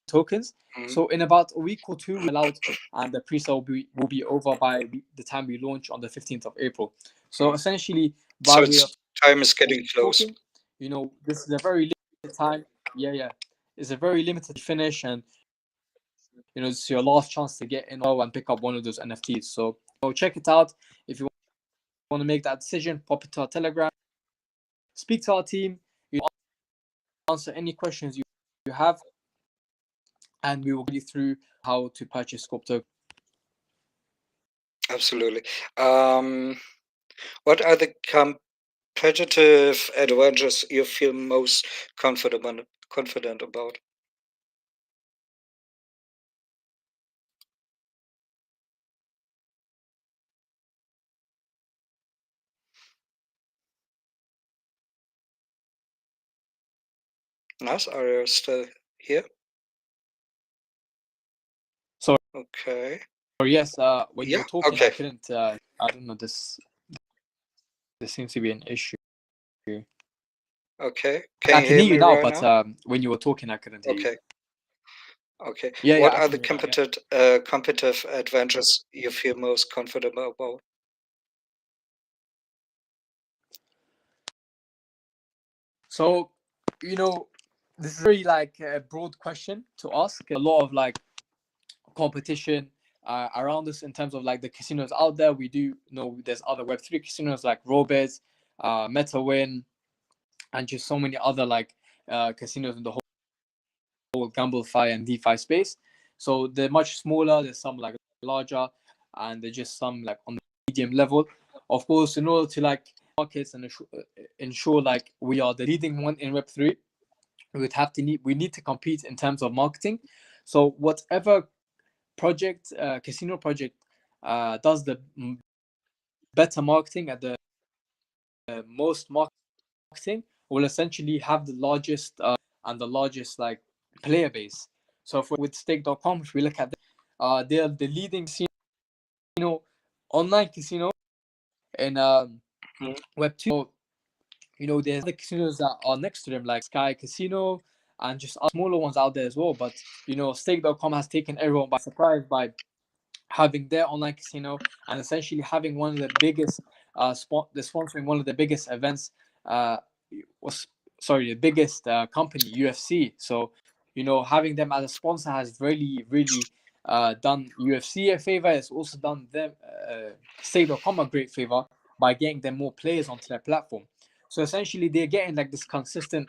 Speaker 2: tokens.
Speaker 1: mm.
Speaker 2: So in about a week or two, we're allowed, and the pre-sale will be over by the time we launch on the 15th of April. So
Speaker 1: Mm.
Speaker 2: essentially,
Speaker 1: So
Speaker 2: while we are
Speaker 1: it's time is getting close.
Speaker 2: talking, this is a very limited time. Yeah. It's a very limited finish, and it's your last chance to get in and pick up one of those NFTs. So check it out. If you want to make that decision, pop it to our Telegram, speak to our team, answer any questions you have, and we will guide you through how to purchase Scope token.
Speaker 1: Absolutely. What are the competitive advantages you feel most confident about? Nas, are you still here?
Speaker 2: So
Speaker 1: Okay.
Speaker 2: yes, when you
Speaker 1: Yeah.
Speaker 2: were talking, I
Speaker 1: Okay.
Speaker 2: couldn't. I don't know. This seems to be an issue.
Speaker 1: Okay. Can
Speaker 2: I
Speaker 1: you
Speaker 2: can
Speaker 1: hear
Speaker 2: hear you
Speaker 1: me
Speaker 2: now,
Speaker 1: right
Speaker 2: but
Speaker 1: now?
Speaker 2: when you were talking, I couldn't hear you.
Speaker 1: Okay. Okay.
Speaker 2: Yeah,
Speaker 1: What
Speaker 2: I
Speaker 1: are
Speaker 2: can
Speaker 1: the
Speaker 2: hear you now. Yeah.
Speaker 1: competitive advantages you feel most confident about?
Speaker 2: So, this is very like a broad question to ask. A lot of like competition around us in terms of like the casinos out there. We do know there's other Web3 casinos like Robert, MetaWin, and just so many other like casinos in the whole GambleFi and DeFi space. So they're much smaller. There's some like larger, and there's just some like on the medium level. Of course, in order to like markets and ensure like we are the leading one in Web3, we need to compete in terms of marketing. So whatever casino project does the better marketing at the most marketing will essentially have the largest and the largest like player base. So with stake.com, if we look at them, they're the leading casino, online casino in
Speaker 1: Mm,
Speaker 2: Web2. So, there's the casinos that are next to them, like Sky Casino, and just other smaller ones out there as well. But stake.com has taken everyone by surprise by having their online casino and essentially having one of the biggest sponsoring one of the biggest events was sorry the biggest company, UFC. So having them as a sponsor has really done UFC a favor. It's also done them stake.com a great favor by getting them more players onto their platform. So essentially they're getting like this consistent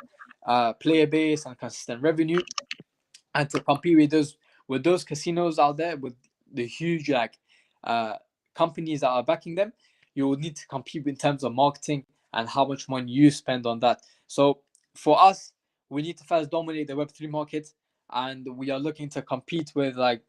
Speaker 2: player base and consistent revenue, and to compete with those casinos out there with the huge like uh, companies that are backing them, you will need to compete in terms of marketing and how much money you spend on that. So for us, we need to first dominate the Web3 market, and we are looking to compete with like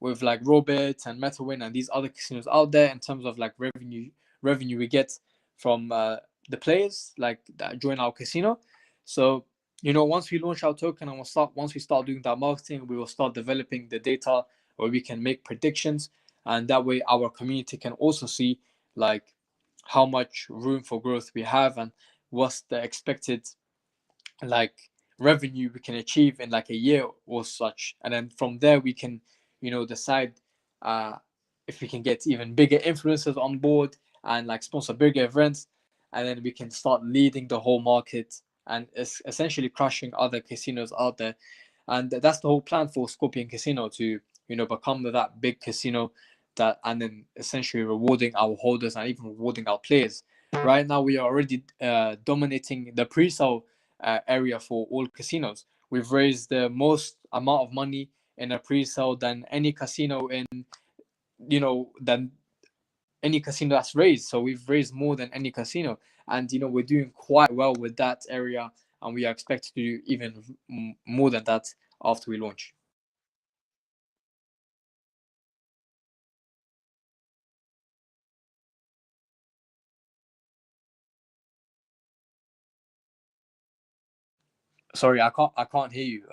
Speaker 2: Robert and MetaWin and these other casinos out there in terms of like revenue we get from the players like that join our casino. So once we launch our token and once we start doing that marketing, we will start developing the data where we can make predictions, and that way our community can also see like how much room for growth we have and what's the expected like revenue we can achieve in like a year or such, and then from there we can decide uh if we can get even bigger influencers on board and like sponsor bigger events, and then we can start leading the whole market and essentially crushing other casinos out there. And that's the whole plan for Scorpion Casino, to become that big casino, that and then essentially rewarding our holders and even rewarding our players. Right now, we are already dominating the pre-sale area for all casinos. We've raised the most amount of money in a pre-sale than any casino in than any casino that's raised. So we've raised more than any casino, and we're doing quite well with that area, and we are expected to do even more than that after we launch. Sorry, I can't hear you.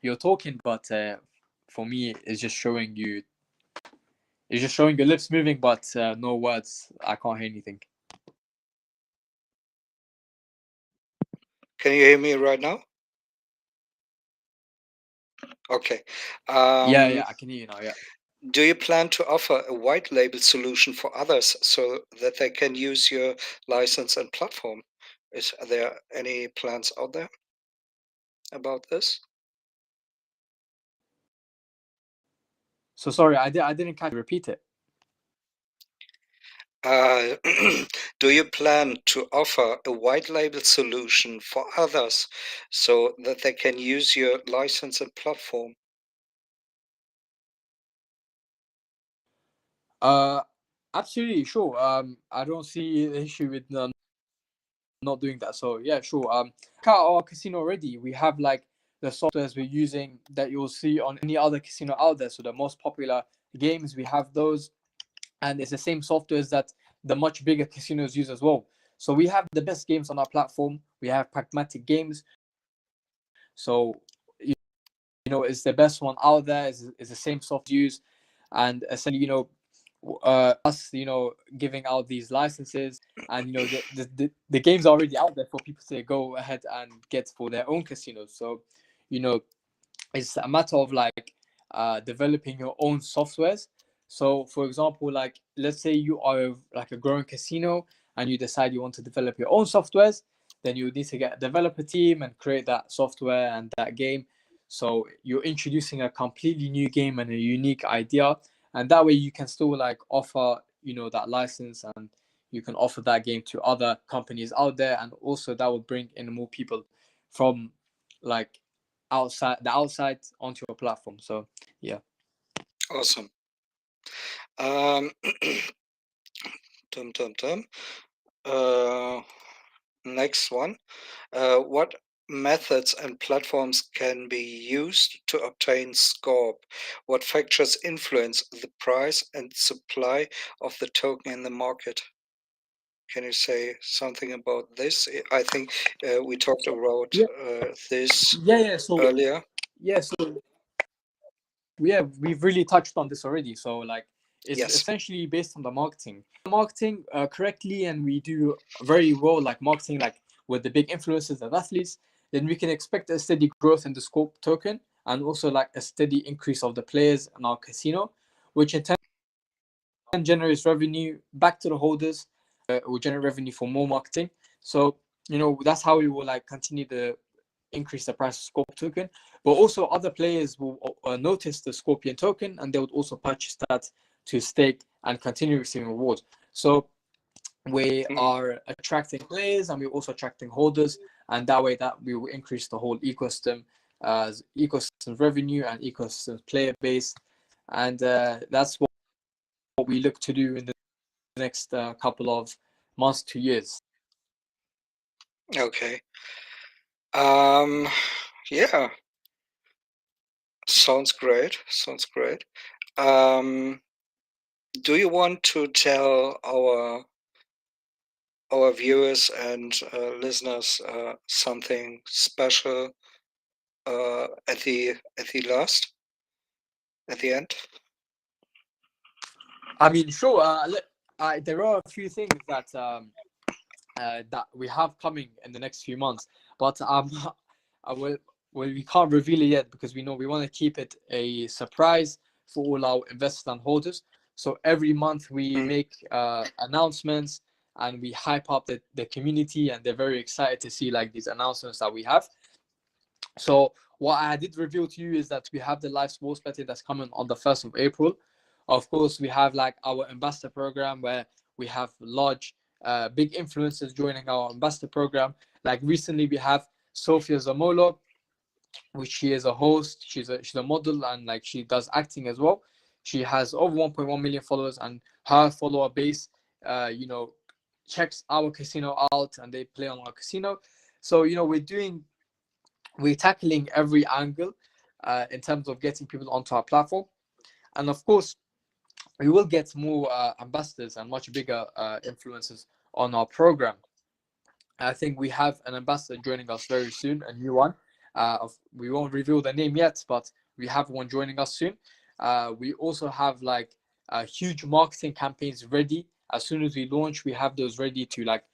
Speaker 2: You're talking, but for me, it's just showing your lips moving, but no words. I can't hear anything.
Speaker 1: Can you hear me right now? Okay.
Speaker 2: Yeah,
Speaker 1: Um,
Speaker 2: yeah, I can hear you now. Yeah.
Speaker 1: do you plan to offer a white label solution for others so that they can use your license and platform? Is there any plans out there about this?
Speaker 2: So sorry, I didn't catch. Repeat it.
Speaker 1: Uh, do you plan to offer a white label solution for others so that they can use your license and platform?
Speaker 2: Uh, Absolutely, sure. I don't see the issue with not doing that. So yeah, sure. At our casino already, we have like the softwares we're using that you'll see on any other casino out there. So the most popular games, we have those, and it's the same softwares that the much bigger casinos use as well. So we have the best games on our platform. We have pragmatic games. So it's the best one out there. Is the same soft use, and essentially, us, giving out these licenses, and the game's already out there for people to go ahead and get for their own casinos. So, you know, it's a matter of like developing your own softwares. So for example, like let's say you are like a growing casino and you decide you want to develop your own softwares, then you need to get a developer team and create that software and that game. So you're introducing a completely new game and a unique idea, and that way you can still like offer that license, and you can offer that game to other companies out there, and also that will bring in more people from like outside onto your platform. So yeah.
Speaker 1: Awesome. Um, tum, tum, tum. Uh, next one. What methods and platforms can be used to obtain scope? What factors influence the price and supply of the token in the market? Can you say something about this? I think we talked about
Speaker 2: Yeah,
Speaker 1: this
Speaker 2: yeah. So
Speaker 1: earlier.
Speaker 2: yeah, so yeah, we've really touched on this already. So like, it's
Speaker 1: Yes.
Speaker 2: essentially based on the marketing correctly, and we do very well like marketing like with the big influencers and athletes, then we can expect a steady growth in the scope token, and also like a steady increase of the players in our casino, which in turn generates revenue back to the holders. Will generate revenue for more marketing. So that's how we will like continue to increase the price of Scorp token. But also other players will notice the Scorpion token, and they would also purchase that to stake and continue receiving rewards. So we
Speaker 1: Mm.
Speaker 2: are attracting players, and we're also attracting holders, and that way that we will increase the whole ecosystem, ecosystem revenue and ecosystem player base, and that's what we look to do in the next couple of months to years.
Speaker 1: Okay. Um, yeah, sounds great. Sounds great. Um, do you want to tell our viewers and listeners something special at the last, at the end?
Speaker 2: I mean, sure. There are a few things that we have coming in the next few months, but I will, well, we can't reveal it yet because we know we want to keep it a surprise for all our investors and holders. So every month we make announcements and we hype up the community, and they're very excited to see like these announcements that we have. So what I did reveal to you is that we have the live sports betting that's coming on the 1st of April. Of course, we have like our ambassador program where we have large, big influencers joining our ambassador program. Like recently, we have Sofia Zamolo, which she is a host. She's a model, and like she does acting as well. She has over 1.1 million followers, and her follower base, you know, checks our casino out, and they play on our casino. So we're tackling every angle in terms of getting people onto our platform. And of course, we will get more ambassadors and much bigger influencers on our program. I think we have an ambassador joining us very soon, a new one. We won't reveal the name yet, but we have one joining us soon. We also have like huge marketing campaigns ready. As soon as we launch, we have those ready to like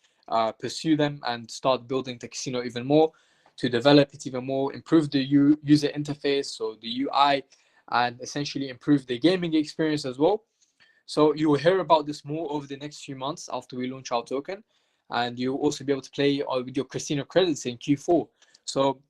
Speaker 2: pursue them and start building the casino even more, to develop it even more, improve the user interface, so the UI, and essentially improve the gaming experience as well. So you will hear about this more over the next few months after we launch our token, and you'll also be able to play with your casino credits in Q4. So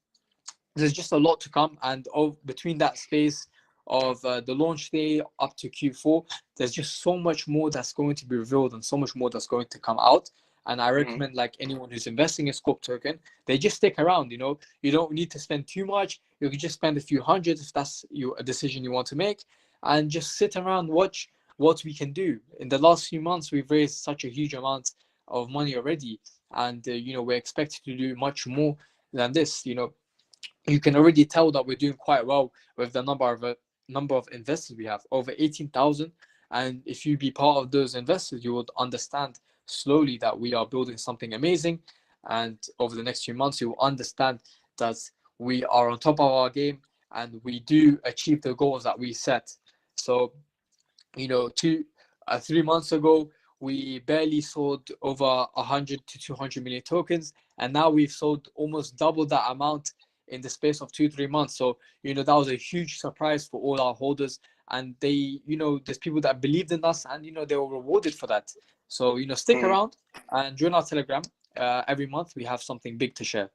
Speaker 2: there's just a lot to come, and between that space of the launch day up to Q4, there's just so much more that's going to be revealed and so much more that's going to come out. And I
Speaker 1: Mm-hmm.
Speaker 2: recommend like anyone who's investing in Scope token, they just stick around. You don't need to spend too much. You can just spend a few hundred if that's a decision you want to make, and just sit around, watch what we can do. In the last few months, we've raised such a huge amount of money already, and we're expected to do much more than this. You can already tell that we're doing quite well with the number of investors we have, over 18,000. And if you be part of those investors, you would understand slowly that we are building something amazing. And over the next few months, you will understand that we are on top of our game and we do achieve the goals that we set. So 3 months ago, we barely sold over 100 to 200 million tokens, and now we've sold almost double that amount in the space of 2 3 months. So that was a huge surprise for all our holders, and there's people that believed in us, and they were rewarded for that. So stick
Speaker 1: Mm.
Speaker 2: around and join our Telegram. Every month we have something big to share.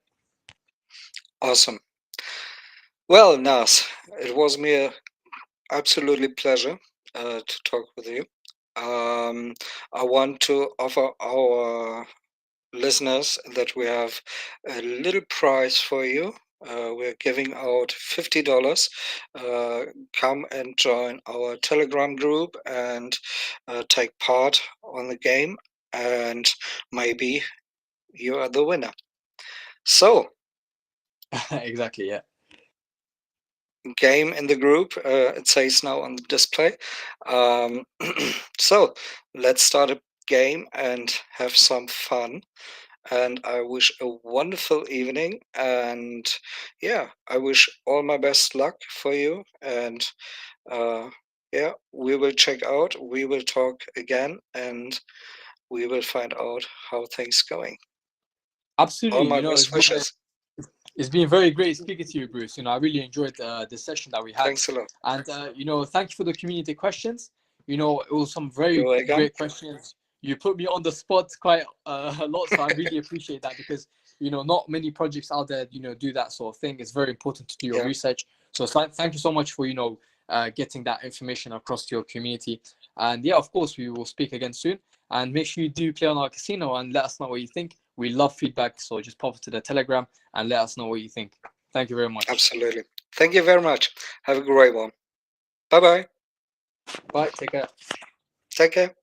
Speaker 1: Awesome. Well, Nas, it was me a absolutely pleasure to talk with you. Um, I want to offer our listeners that we have a little prize for you. We're giving out $50. Come and join our Telegram group and take part on the game, and maybe you are the winner. So,
Speaker 2: Exactly, yeah.
Speaker 1: game in the group, it says now on the display. Um, so, let's start a game and have some fun. And I wish a wonderful evening. And yeah, I wish all my best luck for you. And uh, yeah, we will check out, we will talk again, and we will find out how things going. All
Speaker 2: Absolutely.
Speaker 1: my
Speaker 2: It's
Speaker 1: best
Speaker 2: been a
Speaker 1: wishes.
Speaker 2: It's been very great speaking to you, Bruce. I really enjoyed the session that we had,
Speaker 1: Thanks a lot.
Speaker 2: and thank you for the community questions. It was some
Speaker 1: You're
Speaker 2: very
Speaker 1: welcome.
Speaker 2: great questions. You put me on the spot quite a lot, so I really appreciate that because not many projects out there do that sort of thing. It's very important to do your
Speaker 1: Yeah,
Speaker 2: research. So thank you so much for getting that information across to your community. And yeah, of course, we will speak again soon. And make sure you do play on our casino and let us know what you think. We love feedback, so just pop it to the Telegram and let us know what you think. Thank you very much.
Speaker 1: absolutely. Thank you very much. Have a great one. Bye bye.
Speaker 2: Bye. Take care.
Speaker 1: Take care.